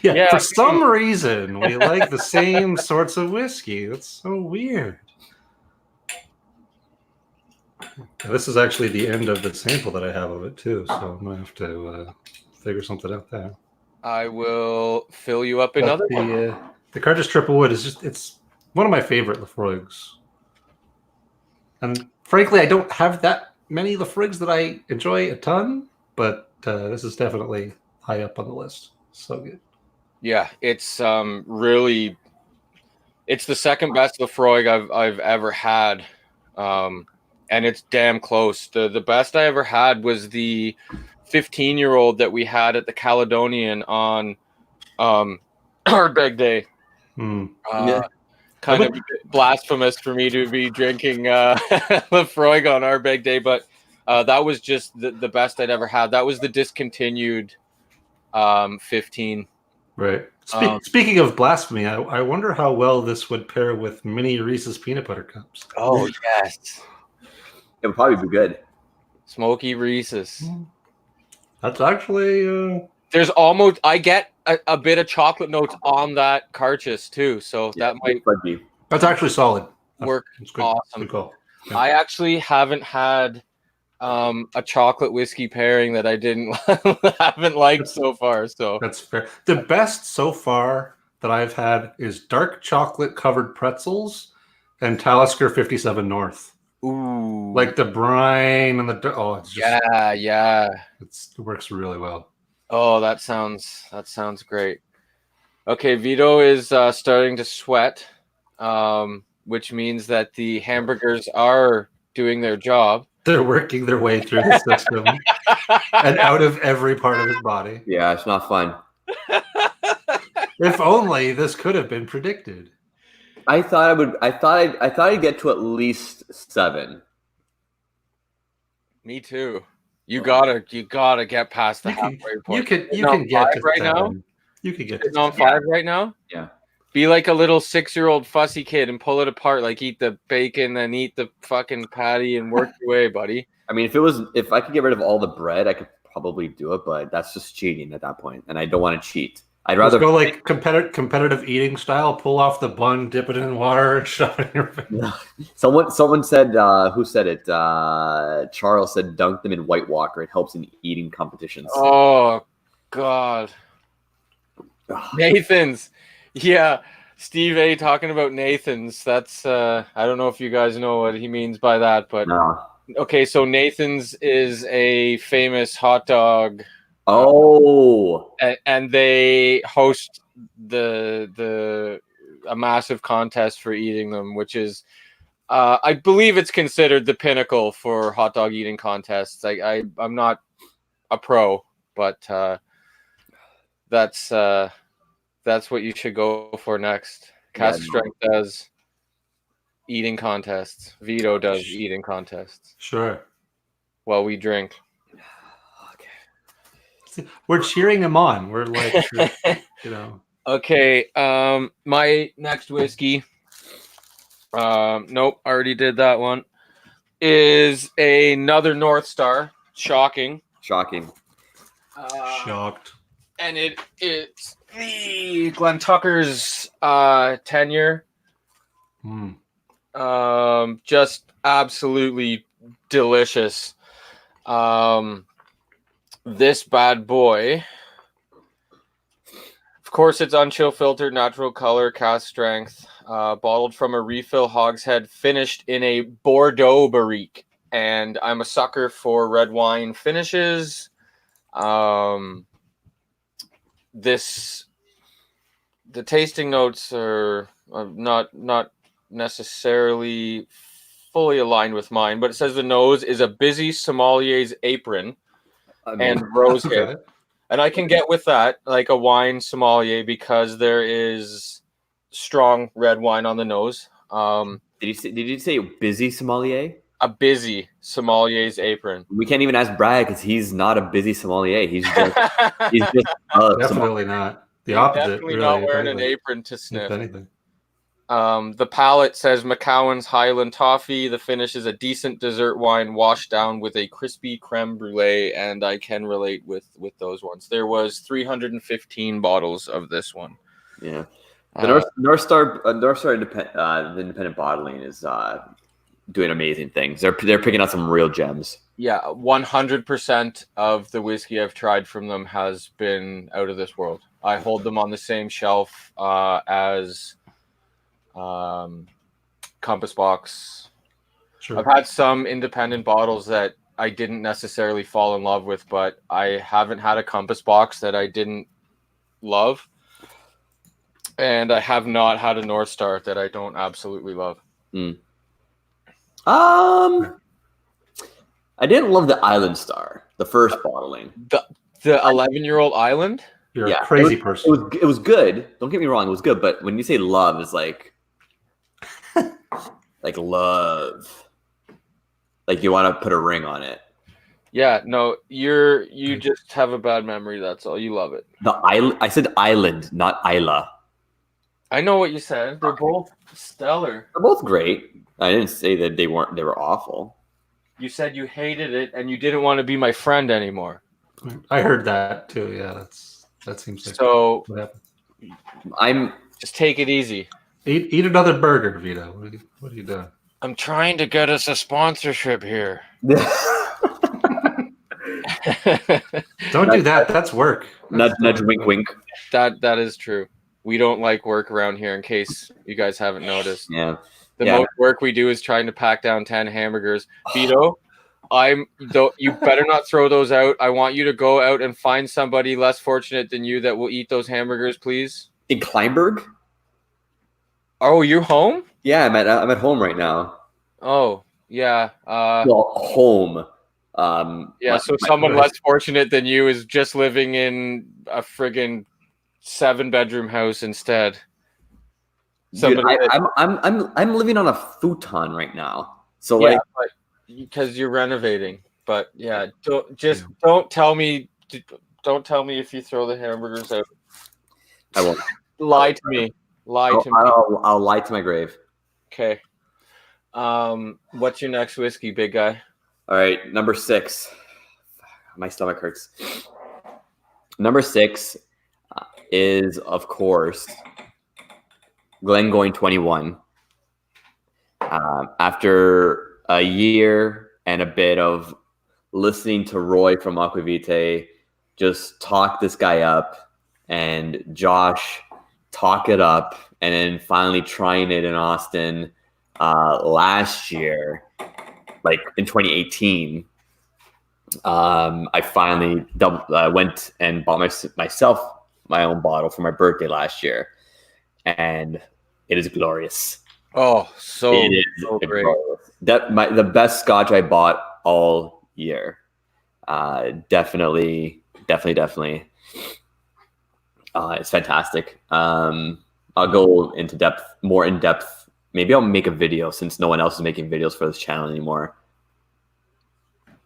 Yeah, for some reason we like the same sorts of whiskey. That's so weird. This is actually the end of the sample that I have of it too, so I'm gonna have to figure something out there. I will fill you up another one. The Cartridge Triplewood is it's one of my favorite Lefroy's. And frankly, I don't have that many Lefroy's that I enjoy a ton, but this is definitely high up on the list. So good. Yeah, it's really, it's the second best Lefroy I've ever had, and it's damn close. The best I ever had was the 15-year-old that we had at the Caledonian on our big day. Kind of blasphemous for me to be drinking Lefroy on our big day, but that was just the best I'd ever had. That was the discontinued 15. Right. Speaking of blasphemy, I wonder how well this would pair with mini Reese's peanut butter cups. Oh, yes. It would probably be good. Smoky Reese's. That's actually... There's almost... I get a bit of chocolate notes on that Cartridge too, so that might be. That's actually solid. Work awesome. Good call. Yeah. I actually haven't had a chocolate whiskey pairing that I haven't liked so far. So that's fair. The best so far that I've had is dark chocolate covered pretzels and Talisker 57 North. Ooh, like the brine and it's just, yeah. It works really well. Oh, that sounds great. Okay, Vito is starting to sweat, which means that the hamburgers are doing their job. They're working their way through the system and out of every part of his body. Yeah, it's not fun. If only this could have been predicted. I thought I'd get to at least 7. Me too. You gotta get past the halfway point. You can get to right 7. now. You can get to on 5 right now. Yeah. Be like a little 6-year-old fussy kid and pull it apart. Like eat the bacon, then eat the fucking patty, and work your way, buddy. I mean, if I could get rid of all the bread, I could probably do it, but that's just cheating at that point, and I don't want to cheat. I'd Let's rather go like competitive eating style. Pull off the bun, dip it in water, and shove it in your face. Someone said, who said it? Charles said, dunk them in White Walker. It helps in eating competitions. Oh God, Nathan's. Yeah, Steve A. talking about Nathan's. That's I don't know if you guys know what he means by that, but No. okay. So Nathan's is a famous hot dog. Oh, And they host a massive contest for eating them, which is I believe it's considered the pinnacle for hot dog eating contests. I'm not a pro, but that's what you should go for next. Cast Strength does eating contests. Vito does eating contests. Sure. While we drink. We're cheering him on. We're like, you know. Okay. My next whiskey. Nope, already did that one. Is another North Star. Shocking. shocking. Shocked. And it's the Glen Tucker's tenure. Just absolutely delicious. This bad boy, of course, it's unchill filtered, natural color, cast strength, bottled from a refill hogshead, finished in a Bordeaux barrique. And I'm a sucker for red wine finishes. The tasting notes are not necessarily fully aligned with mine, but it says the nose is a busy sommelier's apron and rose hip. Okay. And I can get with that, like a wine sommelier, because there is strong red wine on the nose. Did you say busy sommelier? A busy sommelier's apron. We can't even ask Brad because he's not a busy sommelier. He's just Definitely not. The opposite. Definitely really, not if wearing an anything. apron to sniff. If anything. The palate says McCowan's Highland Toffee. The finish is a decent dessert wine washed down with a crispy creme brulee, and I can relate with those ones. There was 315 bottles of this one. Yeah. The North Star independent bottling is doing amazing things. They're picking out some real gems. Yeah, 100% of the whiskey I've tried from them has been out of this world. I hold them on the same shelf as Compass Box. Sure. I've had some independent bottles that I didn't necessarily fall in love with, but I haven't had a Compass Box that I didn't love. And I have not had a North Star that I don't absolutely love. I didn't love the Island Star, the first bottling. The 11-year-old Island? You're a crazy person. It was good. Don't get me wrong, it was good. But when you say love, it's like love. Like you want to put a ring on it. Yeah, no, you just have a bad memory. That's all. You love it. I said island, not Isla. I know what you said. They're both stellar. They're both great. I didn't say that they weren't. They were awful. You said you hated it and you didn't want to be my friend anymore. I heard that too. Yeah, that seems like So what happened. Just take it easy. Eat another burger, Vito. What are you doing? I'm trying to get us a sponsorship here. Don't do that. That's work. Nudge, wink, wink. That is true. We don't like work around here, in case you guys haven't noticed. Yeah. The most work we do is trying to pack down 10 hamburgers. Vito, you better not throw those out. I want you to go out and find somebody less fortunate than you that will eat those hamburgers, please. In Kleinberg? Oh, you're home? Yeah, I'm at home right now. Oh, yeah. Well, home. Someone less fortunate than you is just living in a friggin' 7-bedroom house instead. Dude, I'm living on a futon right now. So because you're renovating. But yeah, don't tell me if you throw the hamburgers out. I won't. Lie to me. I'll lie to my grave. Okay. What's your next whiskey, big guy? All right, number 6. my stomach hurts. Number 6 is, of course, Glengoyne 21. After a year and a bit of listening to Roy from Aquavitae just talk this guy up, and Josh talk it up, and then finally trying it in Austin last year, like in 2018. I finally went and bought myself my own bottle for my birthday last year, and it is glorious. Oh, so great. Glorious. The best Scotch I bought all year. Definitely. It's fantastic. I'll go more in depth. Maybe I'll make a video since no one else is making videos for this channel anymore.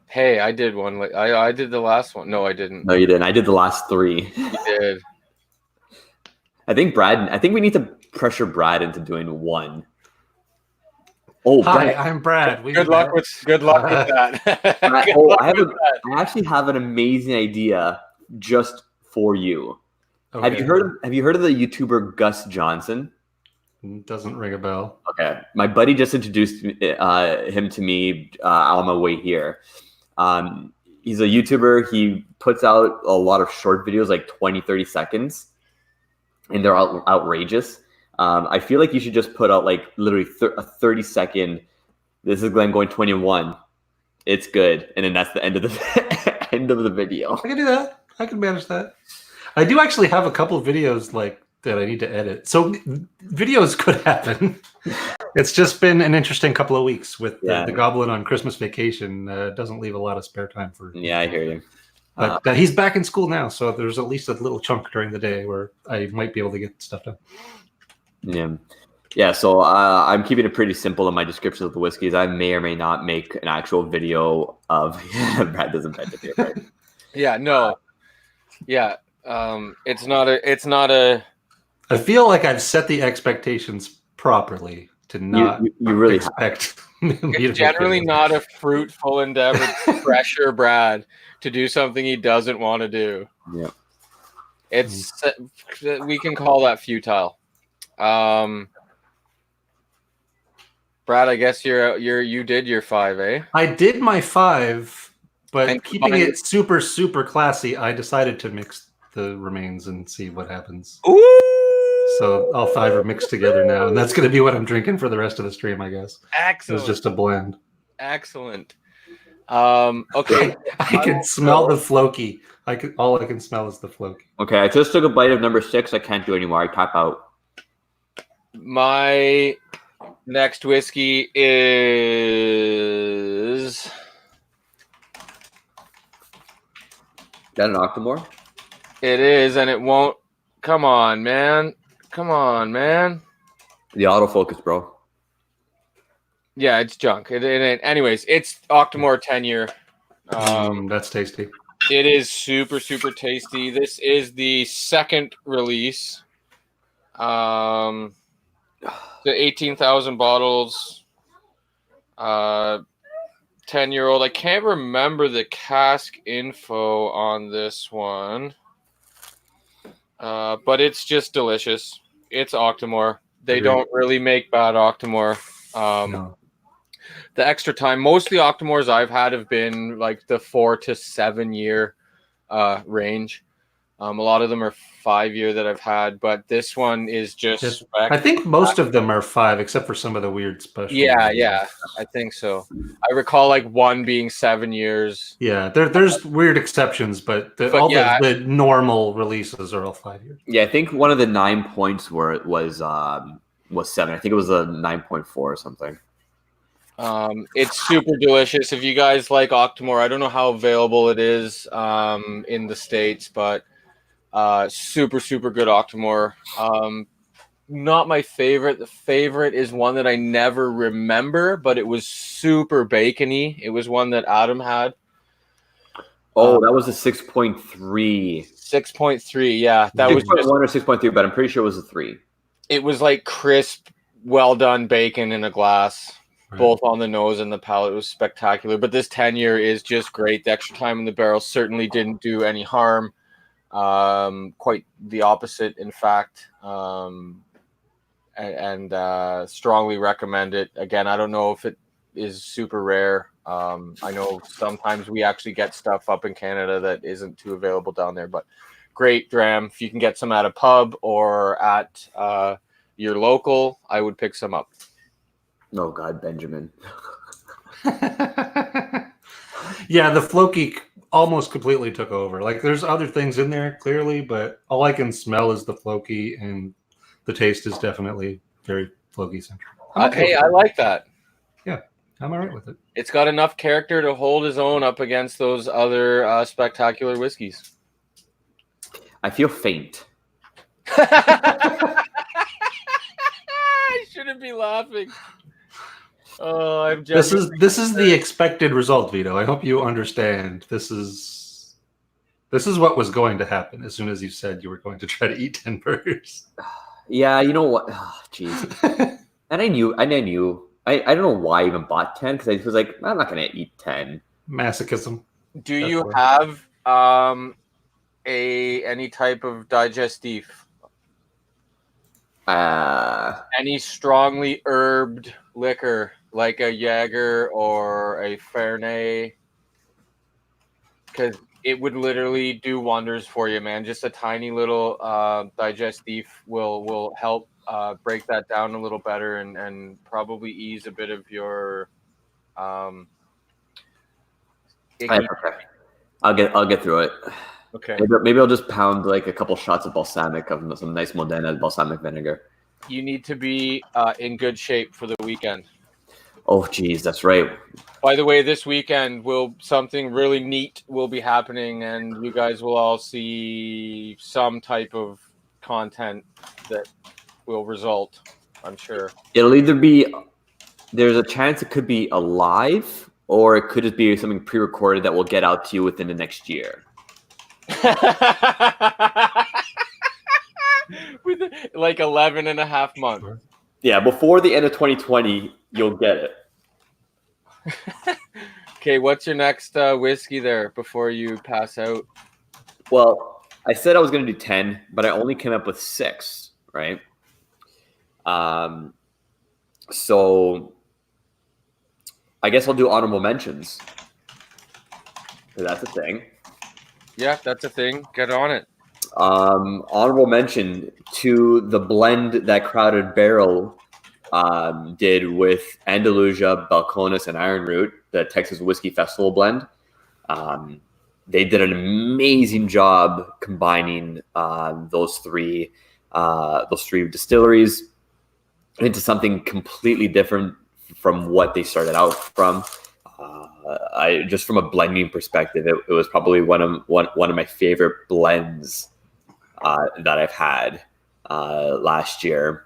Hey, I did one. I did the last one. No, I didn't. No, you didn't. I did the last 3. You did. I think we need to pressure Brad into doing one. Oh, Hi, Brad. I'm Brad. Good luck with that. I actually have an amazing idea just for you. Okay. Have you heard of the YouTuber Gus Johnson? Doesn't ring a bell. Okay, my buddy just introduced him to me on my way here. He's a YouTuber. He puts out a lot of short videos, like 20, 30 seconds, and they're outrageous. I feel like you should just put out like literally a 30-second. This is Glengoyne 21. It's good, and then that's the end of the end of the video. I can do that. I can manage that. I do actually have a couple of videos like that I need to edit. So videos could happen. It's just been an interesting couple of weeks with the Goblin on Christmas vacation. Doesn't leave a lot of spare time for. Yeah, I hear you. But he's back in school now, so there's at least a little chunk during the day where I might be able to get stuff done. Yeah. So I'm keeping it pretty simple in my description of the whiskeys. I may or may not make an actual video of. Brad doesn't bend it here, right? Yeah. No. Yeah. It's not a. I feel like I've set the expectations properly to not you really expect. It's generally not a fruitful endeavor to pressure Brad to do something he doesn't want to do. Yeah. We can call that futile. Brad, I guess you did your 5, eh? I did my 5, but And keeping it super, super classy, I decided to mix the remains and see what happens. Ooh! So all 5 are mixed together now, and that's going to be what I'm drinking for the rest of the stream, I guess. Excellent. It's just a blend. Excellent. Okay. I can smell the floki. All I can smell is the floki. Okay, I just took a bite of number 6. I can't do anymore. I tap out. My next whiskey is... Is that an Octomore? It is, and it won't... Come on, man. The autofocus, bro. Yeah, it's junk. Anyways, it's Octomore 10-year. That's tasty. It is super, super tasty. This is the second release. The 18,000 bottles. 10-year-old. I can't remember the cask info on this one. But it's just delicious. It's Octomore. They don't really make bad Octomore. No. The extra time, most of the Octomores I've had have been like the 4 to 7 year range. A lot of them are 5 year that I've had, but this one is just. I think most of them are 5, except for some of the weird special. Yeah, I think so. I recall like one being 7 years. Yeah, there's weird exceptions, but the normal releases are all 5 years. Yeah, I think one of the 9 points was 7. I think it was a 9.4 or something. It's super delicious. If you guys like Octomore, I don't know how available it is in the States, but super, super good Octomore. Not my favorite. The favorite is one that I never remember, but it was super bacony. It was one that Adam had. Oh, that was a 6.3. 6.3, yeah. That 6. was just, 1 or 6.3, but I'm pretty sure it was a 3. it was like crisp, well done bacon in a glass. both on the nose and the palate. It was spectacular. But this 10-year is just great. The extra time in the barrel certainly didn't do any harm. Quite the opposite, in fact. And strongly recommend it. Again, I don't know if it is super rare. I know sometimes we actually get stuff up in Canada that isn't too available down there, but great dram. If you can get some at a pub or at your local, I would pick some up. Oh God, Benjamin. Yeah, the Floki almost completely took over. Like, there's other things in there clearly, but all I can smell is the Floki, and the taste is definitely very Floki centric. Hey, I like that. Yeah, I'm all right with it. It's got enough character to hold his own up against those other spectacular whiskeys. I feel faint. I shouldn't be laughing. Oh, I'm This is the expected result, Vito. I hope you understand. This is what was going to happen as soon as you said you were going to try to eat 10 burgers. Yeah, you know what? Jeez. And I knew. I don't know why I even bought 10 because I was like, I'm not going to eat 10. Masochism. Do you have any type of digestif? Any strongly herbed liquor like a Jaeger or a Fernet? Because it would literally do wonders for you, man. Just a tiny little digestif will help break that down a little better and probably ease a bit of your Okay. I'll get through it. Okay. Maybe I'll just pound like a couple shots of balsamic of some nice Modena balsamic vinegar. You need to be in good shape for the weekend. Oh, geez, that's right. By the way, this weekend something really neat will be happening, and you guys will all see some type of content that will result, I'm sure. It'll either be, there's a chance it could be alive, or it could just be something pre-recorded that will get out to you within the next year. With like 11 and a half months. Yeah, before the end of 2020, you'll get it. Okay, what's your next whiskey there before you pass out? Well, I said I was going to do 10, but I only came up with 6, right? So I guess I'll do honorable mentions. That's a thing. Yeah, that's a thing. Get on it. Honorable mention to the blend that Crowded Barrel did with Andalusia, Balcones, and Iron Root, the Texas Whiskey Festival blend. They did an amazing job combining those three distilleries into something completely different from what they started out from. I just from a blending perspective, it was probably one of my favorite blends that I've had last year.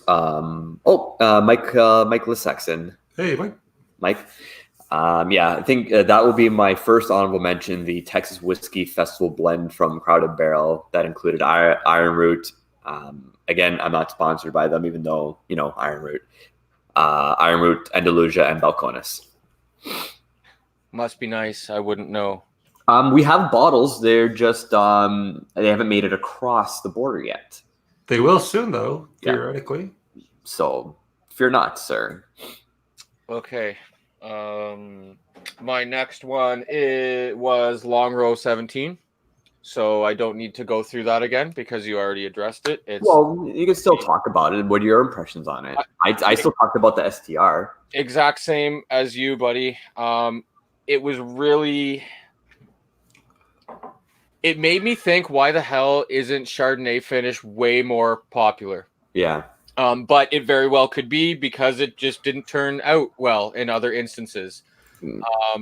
Mike Lissexon. Hey, Mike. Yeah, I think that would be my first honorable mention, the Texas Whiskey Festival blend from Crowded Barrel that included Iron Root. Again, I'm not sponsored by them, even though, Iron Root, Andalusia, and Balcones. Must be nice. I wouldn't know. We have bottles. They're just they haven't made it across the border yet. They will soon, though, theoretically. Yeah. So fear not, sir. Okay. My next one was Long Row 17. So I don't need to go through that again because you already addressed it. Well, you can still talk about it. What are your impressions on it? I still talked about the STR. Exact same as you, buddy. It was really... It made me think, why the hell isn't Chardonnay finish way more popular? Yeah. But it very well could be because it just didn't turn out well in other instances.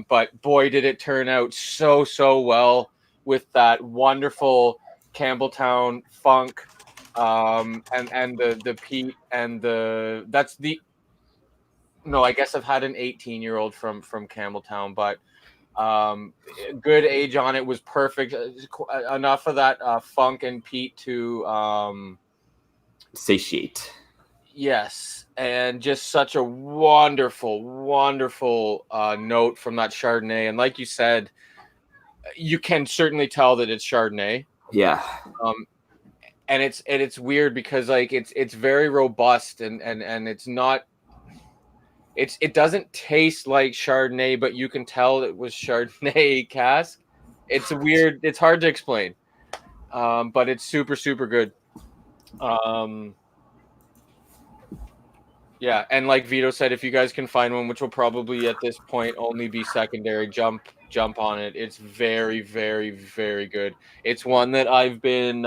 But boy, did it turn out so well with that wonderful Campbelltown funk, and the peat and I guess I've had an 18-year-old from Campbelltown, but good age on it was perfect. Enough of that funk and peat to satiate. Yes, and just such a wonderful, wonderful note from that Chardonnay. And like you said, you can certainly tell that it's Chardonnay. Yeah. And it's weird because like it's very robust and it's not. It doesn't taste like Chardonnay, but you can tell it was Chardonnay cask. It's weird. It's hard to explain, but it's super, super good. Yeah, and like Vito said, if you guys can find one, which will probably at this point only be secondary, jump on it. It's very, very, very good. It's one that I've been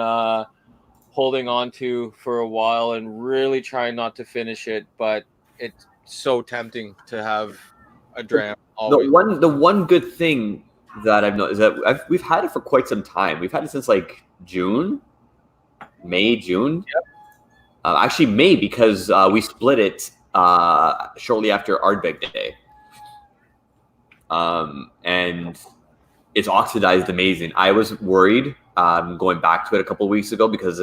holding on to for a while and really trying not to finish it, but it's so tempting to have a dram always. The one good thing that I've noticed is that we've had it for quite some time. We've had it since like May, June. Yep. Actually, May, because we split it shortly after Ardbeg Day. And it's oxidized amazing. I was worried going back to it a couple of weeks ago because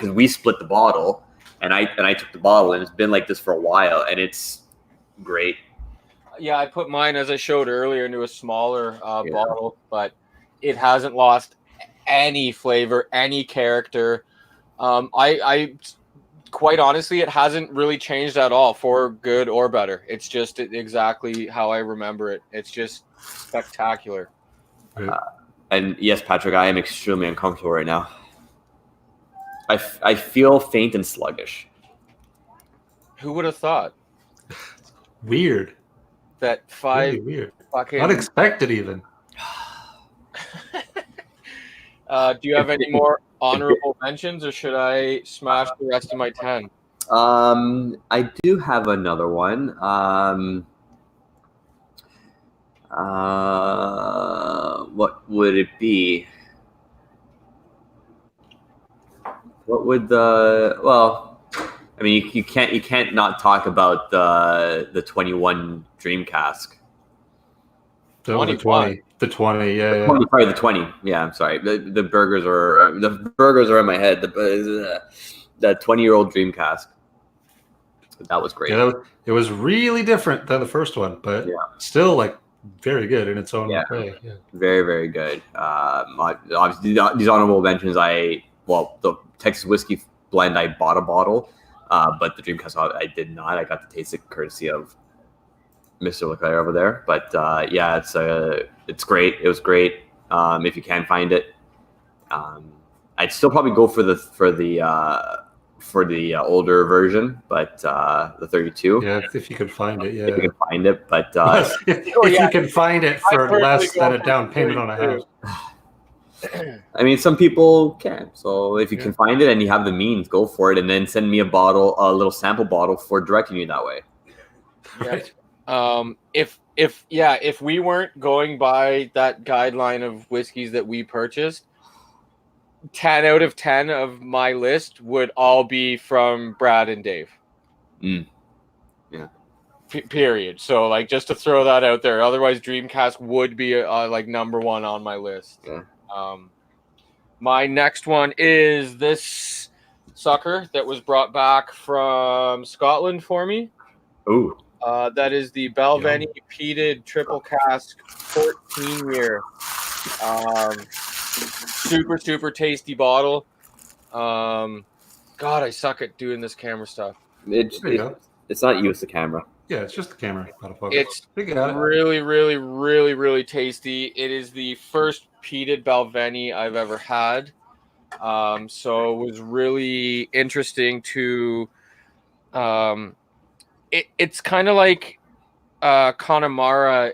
we split the bottle and I took the bottle, and it's been like this for a while, and it's great. Yeah, I put mine, as I showed earlier, into a smaller bottle, but it hasn't lost any flavor, any character. I quite honestly, it hasn't really changed at all, for good or better. It's just exactly how I remember it. It's just spectacular. And yes, Patrick, I am extremely uncomfortable right now. I feel faint and sluggish. Who would have thought Weird. that five Really weird. fucking Unexpected even. do you have any more honorable mentions, or should I smash the rest of my 10? I do have another one. What would it be? What would I mean, you can't not talk about the 21 Dream Cask. The 21. 20. The 20, yeah. Probably the 20. Yeah, I'm sorry. The burgers are in my head. The 20-year-old Dream Cask. That was great. Yeah, it was really different than the first one, but still like very good in its own way. Yeah. Very, very good. Obviously, these honorable mentions. The Texas whiskey blend, I bought a bottle, but the Dream Cask I did not. I got to taste it courtesy of Mr. Leclerc over there. But it's great. It was great. If you can find it, I'd still probably go for the older version, but the 32. Yeah, if you could find it, yeah. If you can find it, but if you can find it for less than a down payment on a house. I mean, some people can. So if you can find it and you have the means, go for it, and then send me a little sample bottle for directing you that way. Right. If we weren't going by that guideline of whiskeys that we purchased, 10 out of 10 of my list would all be from Brad and Dave. Yeah. Period. So like, just to throw that out there. Otherwise, Dreamcast would be like number one on my list. Yeah. My next one is this sucker that was brought back from Scotland for me. Ooh. That is the Balvenie peated triple cask 14 year. Super, super tasty bottle. God, I suck at doing this camera stuff. It's not you, it's the camera. Yeah, it's just the camera. It's really, really, really, really tasty. It is the first peated Balvenie I've ever had. So it was really interesting to... It's kind of like Connemara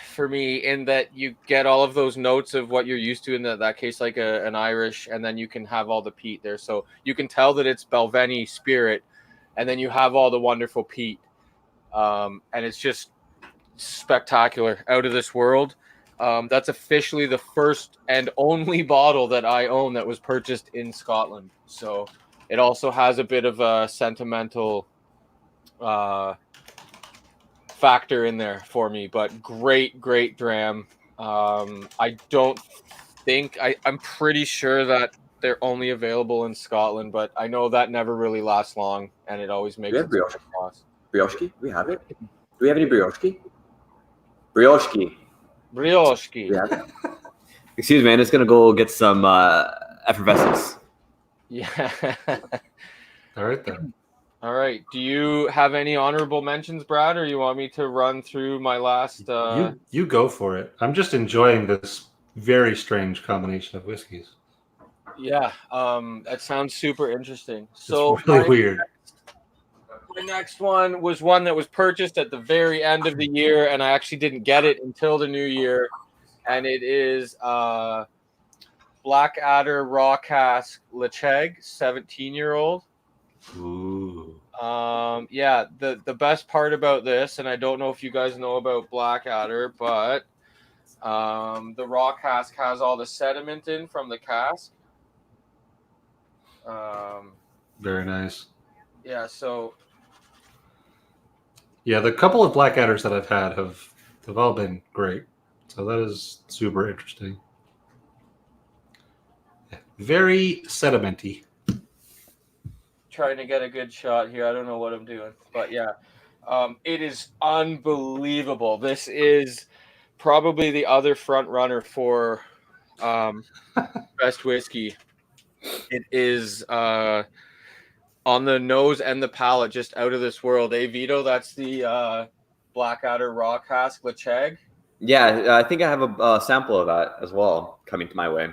for me, in that you get all of those notes of what you're used to in that case, like an Irish, and then you can have all the peat there. So you can tell that it's Balvenie spirit, and then you have all the wonderful peat. And it's just spectacular, out of this world. That's officially the first and only bottle that I own that was purchased in Scotland. So it also has a bit of a sentimental factor in there for me, but great dram. I don't think I'm pretty sure that they're only available in Scotland, but I know that never really lasts long, and it always makes we have it brioche? loss. Brioche? We have it? Do we have any brioche? Brioche. Brioche. We have it? Excuse me, I'm just going to go get some effervescence. Yeah. All right then. All right. Do you have any honorable mentions, Brad, or you want me to run through my last? You go for it. I'm just enjoying this very strange combination of whiskeys. Yeah. That sounds super interesting. It's So really weird. my next one was one that was purchased at the very end of the year, and I actually didn't get it until the new year, and it is Blackadder Raw Cask Lecheg, 17-year-old. Ooh. Yeah, the best part about this, and I don't know if you guys know about Blackadder, but the raw cask has all the sediment in from the cask. Very nice. Yeah, so Yeah, the couple of Blackadders that I've had have all been great. So that is super interesting. Very sedimenty. trying to get a good shot here. I don't know what I'm doing, but yeah, it is unbelievable. This is probably the other front runner for best whiskey. It is on the nose and the palate, just out of this world. Vito, that's the Blackadder Raw Cask Lecheg. Yeah, I think I have a sample of that as well coming to my way.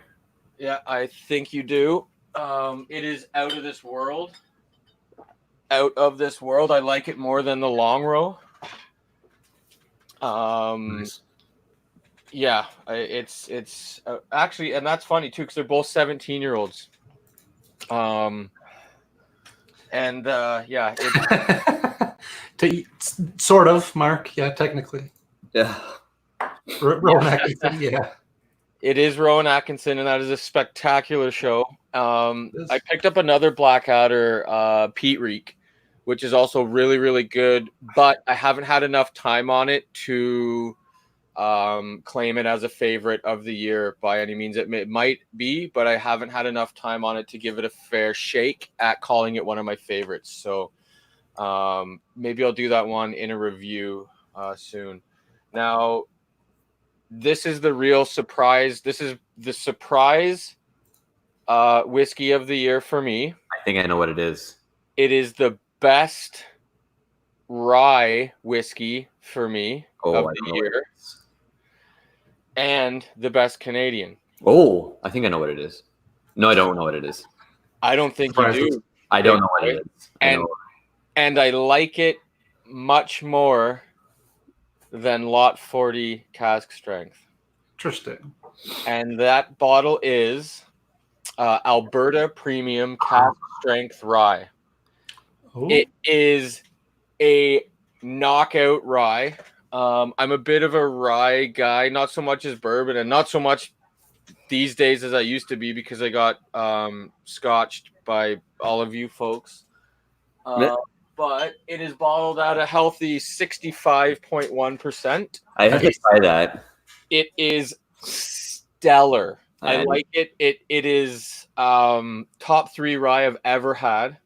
Yeah, I think you do. It is out of this world. Out of this world. I like it more than the long row. Nice. Yeah, it's actually, and that's funny too, because they're both 17-year-olds. And yeah, Sort of, Mark. Yeah, technically. Yeah. Rowan Atkinson, yeah. it is Rowan Atkinson, and that is a spectacular show. I picked up another Blackadder Pete Reek, which is also really, really good, but I haven't had enough time on it to claim it as a favorite of the year by any means. It might be, but I haven't had enough time on it to give it a fair shake at calling it one of my favorites. So maybe I'll do that one in a review soon. Now, this is the real surprise. This is the surprise whiskey of the year for me. I think I know what it is. It is the best rye whiskey for me of the year, and the best Canadian. Oh, I think I know what it is. No, I don't know what it is. I don't think you do. I don't know what it is. And I like it much more than Lot 40 cask strength. Interesting. And that bottle is Alberta Premium Cask Strength Rye. Ooh. It is a knockout rye. I'm a bit of a rye guy, not so much as bourbon, and not so much these days as I used to be, because I got scotched by all of you folks. But it is bottled at a healthy 65.1%. I have to try that. It is stellar. I like it. It is top 3 rye I've ever had.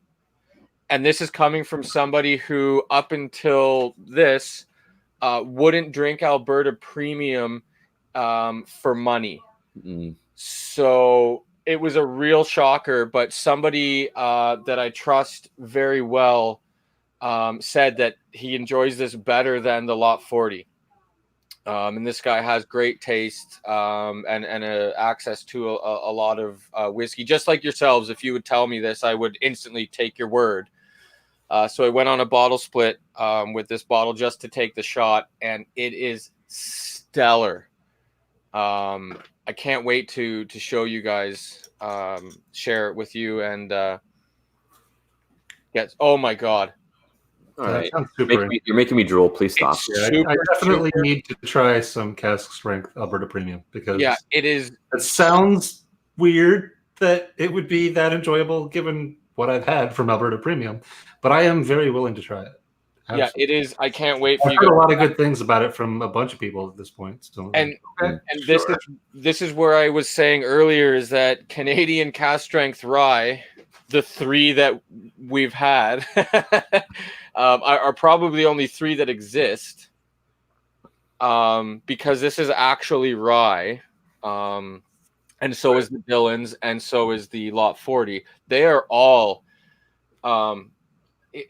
And this is coming from somebody who, up until this, wouldn't drink Alberta Premium for money. Mm. So it was a real shocker. But somebody that I trust very well said that he enjoys this better than the Lot 40. And this guy has great taste and access to a lot of whiskey. Just like yourselves, if you would tell me this, I would instantly take your word. So I went on a bottle split with this bottle just to take the shot, and it is stellar. I can't wait to show you guys, share it with you, and yes. Oh my God. All right. You're making me drool. Please stop. Yeah, I definitely need to try some cask strength Alberta Premium, because it is. It sounds weird that it would be that enjoyable given what I've had from Alberta Premium, but I am very willing to try it. Yeah, it is. I can't wait for I've you heard guys. a lot of good things about it from a bunch of people at this point. So, And okay. and this is where I was saying earlier is that Canadian cast strength rye, the three that we've had, are probably only three that exist. Because this is actually rye, and so is the Dillons, and so is the Lot 40. They are all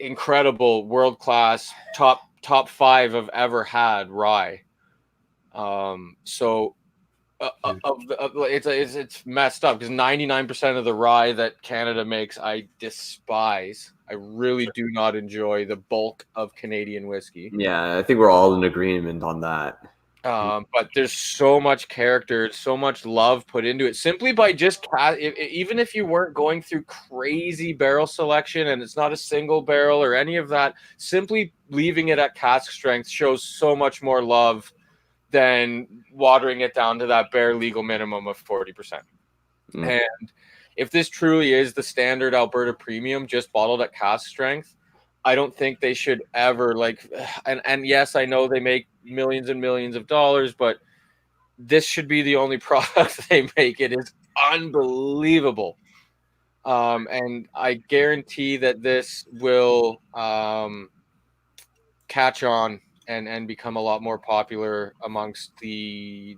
incredible, world class, top five I've ever had rye. So it's messed up because 99% of the rye that Canada makes I despise. I really do not enjoy the bulk of Canadian whiskey. Yeah, I think we're all in agreement on that. But there's so much character, so much love put into it simply by just even if you weren't going through crazy barrel selection and it's not a single barrel or any of that, simply leaving it at cask strength shows so much more love than watering it down to that bare legal minimum of 40%. And if this truly is the standard Alberta premium, just bottled at cask strength, I don't think they should ever and yes, I know they make millions and millions of dollars, but this should be the only product they make. It is unbelievable. And I guarantee that this will catch on and become a lot more popular amongst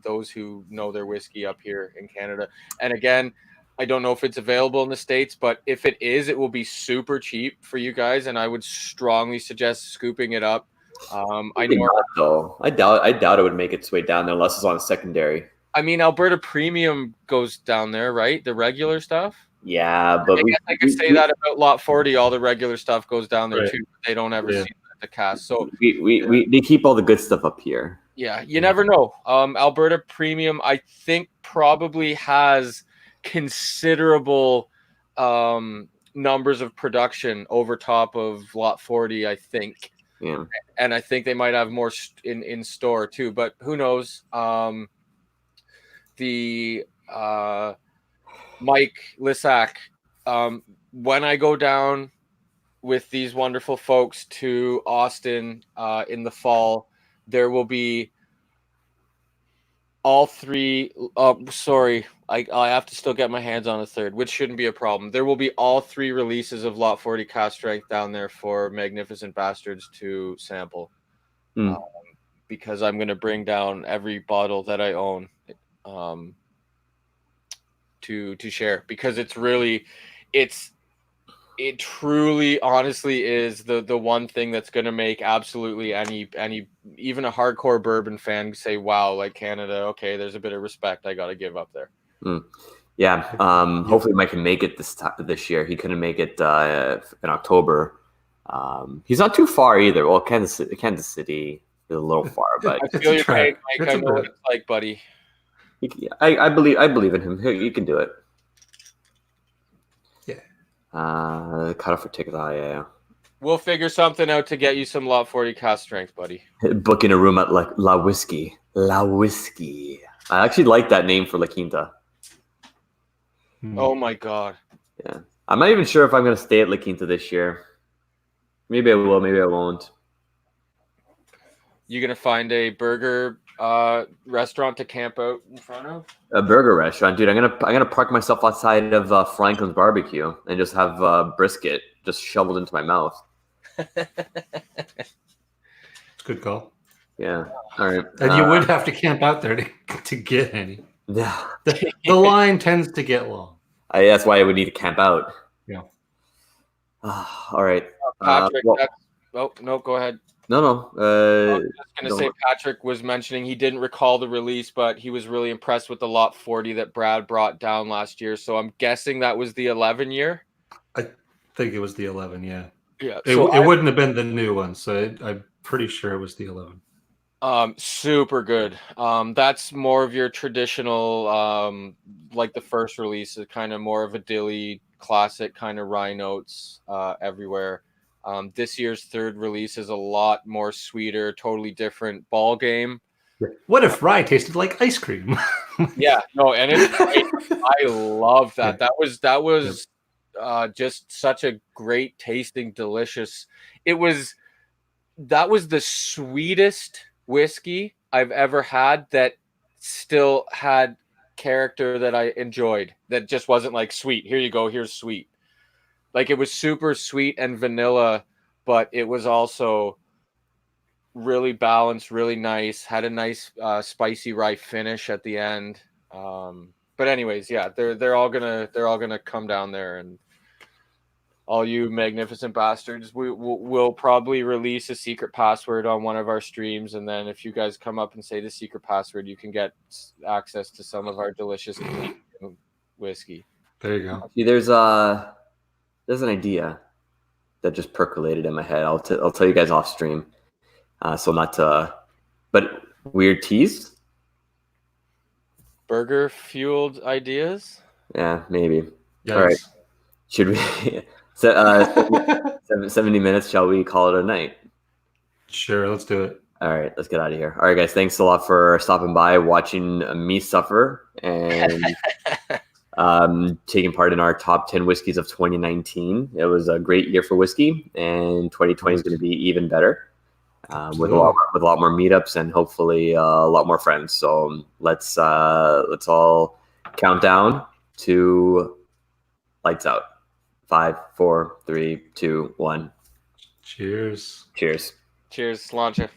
those who know their whiskey up here in Canada. And again, I don't know if it's available in the States, but if it is, it will be super cheap for you guys. And I would strongly suggest scooping it up. I know, not, though. I doubt it would make its way down there unless it's on a secondary. I mean, Alberta Premium goes down there, right? The regular stuff. Yeah, but I could say that about Lot 40. All the regular stuff goes down there Right. too. They don't ever see the cast. So they keep all the good stuff up here. yeah, you never know. Alberta Premium, I think, probably has considerable numbers of production over top of Lot 40, I think. Yeah. And I think they might have more in store too, but who knows? Mike Lissack, when I go down with these wonderful folks to Austin in the fall, there will be all three. Sorry, I have to still get my hands on a third, which shouldn't be a problem. There will be all three releases of Lot 40 cast strength down there for Magnificent Bastards to sample. Because I'm going to bring down every bottle that I own to share, because it truly honestly is the one thing that's going to make absolutely any even a hardcore bourbon fan say, wow, like Canada, okay, there's a bit of respect I got to give up there. Yeah. Hopefully Mike can make it this year. He couldn't make it in October. He's not too far either. Well, Kansas City is a little far, but I feel your pain, Mike. I know what it's like, buddy. I believe in him. He can do it. Yeah. Cut off for tickets. Yeah. We'll figure something out to get you some Lot 40 cast strength, buddy. Booking a room at La Whiskey. La Whiskey. I actually like that name for La Quinta. Oh my God. Yeah. I'm not even sure if I'm going to stay at La Quinta this year. Maybe I will. Maybe I won't. You gonna find a burger restaurant to camp out in front of? A burger restaurant, dude. I'm gonna park myself outside of Franklin's Barbecue and just have brisket just shoveled into my mouth. It's a good call. Yeah. All right. And you would have to camp out there to get any. Yeah. The line tends to get long. That's why I would need to camp out. Yeah. All right. Patrick, no, go ahead. No. I was just going to say Patrick was mentioning he didn't recall the release, but he was really impressed with the Lot 40 that Brad brought down last year. So I'm guessing that was the 11 year. I think it was the 11, yeah. Yeah. It wouldn't have been the new one, so I'm pretty sure it was the 11. Super good. That's more of your traditional, like the first release is kind of more of a dilly classic kind of rye notes everywhere. This year's third release is a lot more sweeter, totally different ball game. What if rye tasted like ice cream? Yeah, no, and it's great. I love that. That was just such a great tasting, delicious. It was that was the sweetest whiskey I've ever had that still had character that I enjoyed. That just wasn't like sweet. Here you go. Here's sweet. Like it was super sweet and vanilla, but it was also really balanced, really nice. Had a nice spicy rye finish at the end. But anyways, yeah, they're all gonna come down there, and all you magnificent bastards, we'll probably release a secret password on one of our streams, and then if you guys come up and say the secret password, you can get access to some of our delicious whiskey. There you go. See, there's an idea that just percolated in my head. I'll tell you guys off stream. So not to, but weird teas. Burger fueled ideas. Yeah, maybe. Yikes. All right. Should we? 70 minutes. Shall we call it a night? Sure, let's do it. All right, let's get out of here. All right, guys. Thanks a lot for stopping by, watching me suffer, and taking part in our top 10 whiskeys of 2019. It was a great year for whiskey, and 2020 is going to be even better. With a lot more meetups and hopefully a lot more friends. So let's all count down to lights out. 5, 4, 3, 2, 1. Cheers. Cheers. Cheers, Sláinte.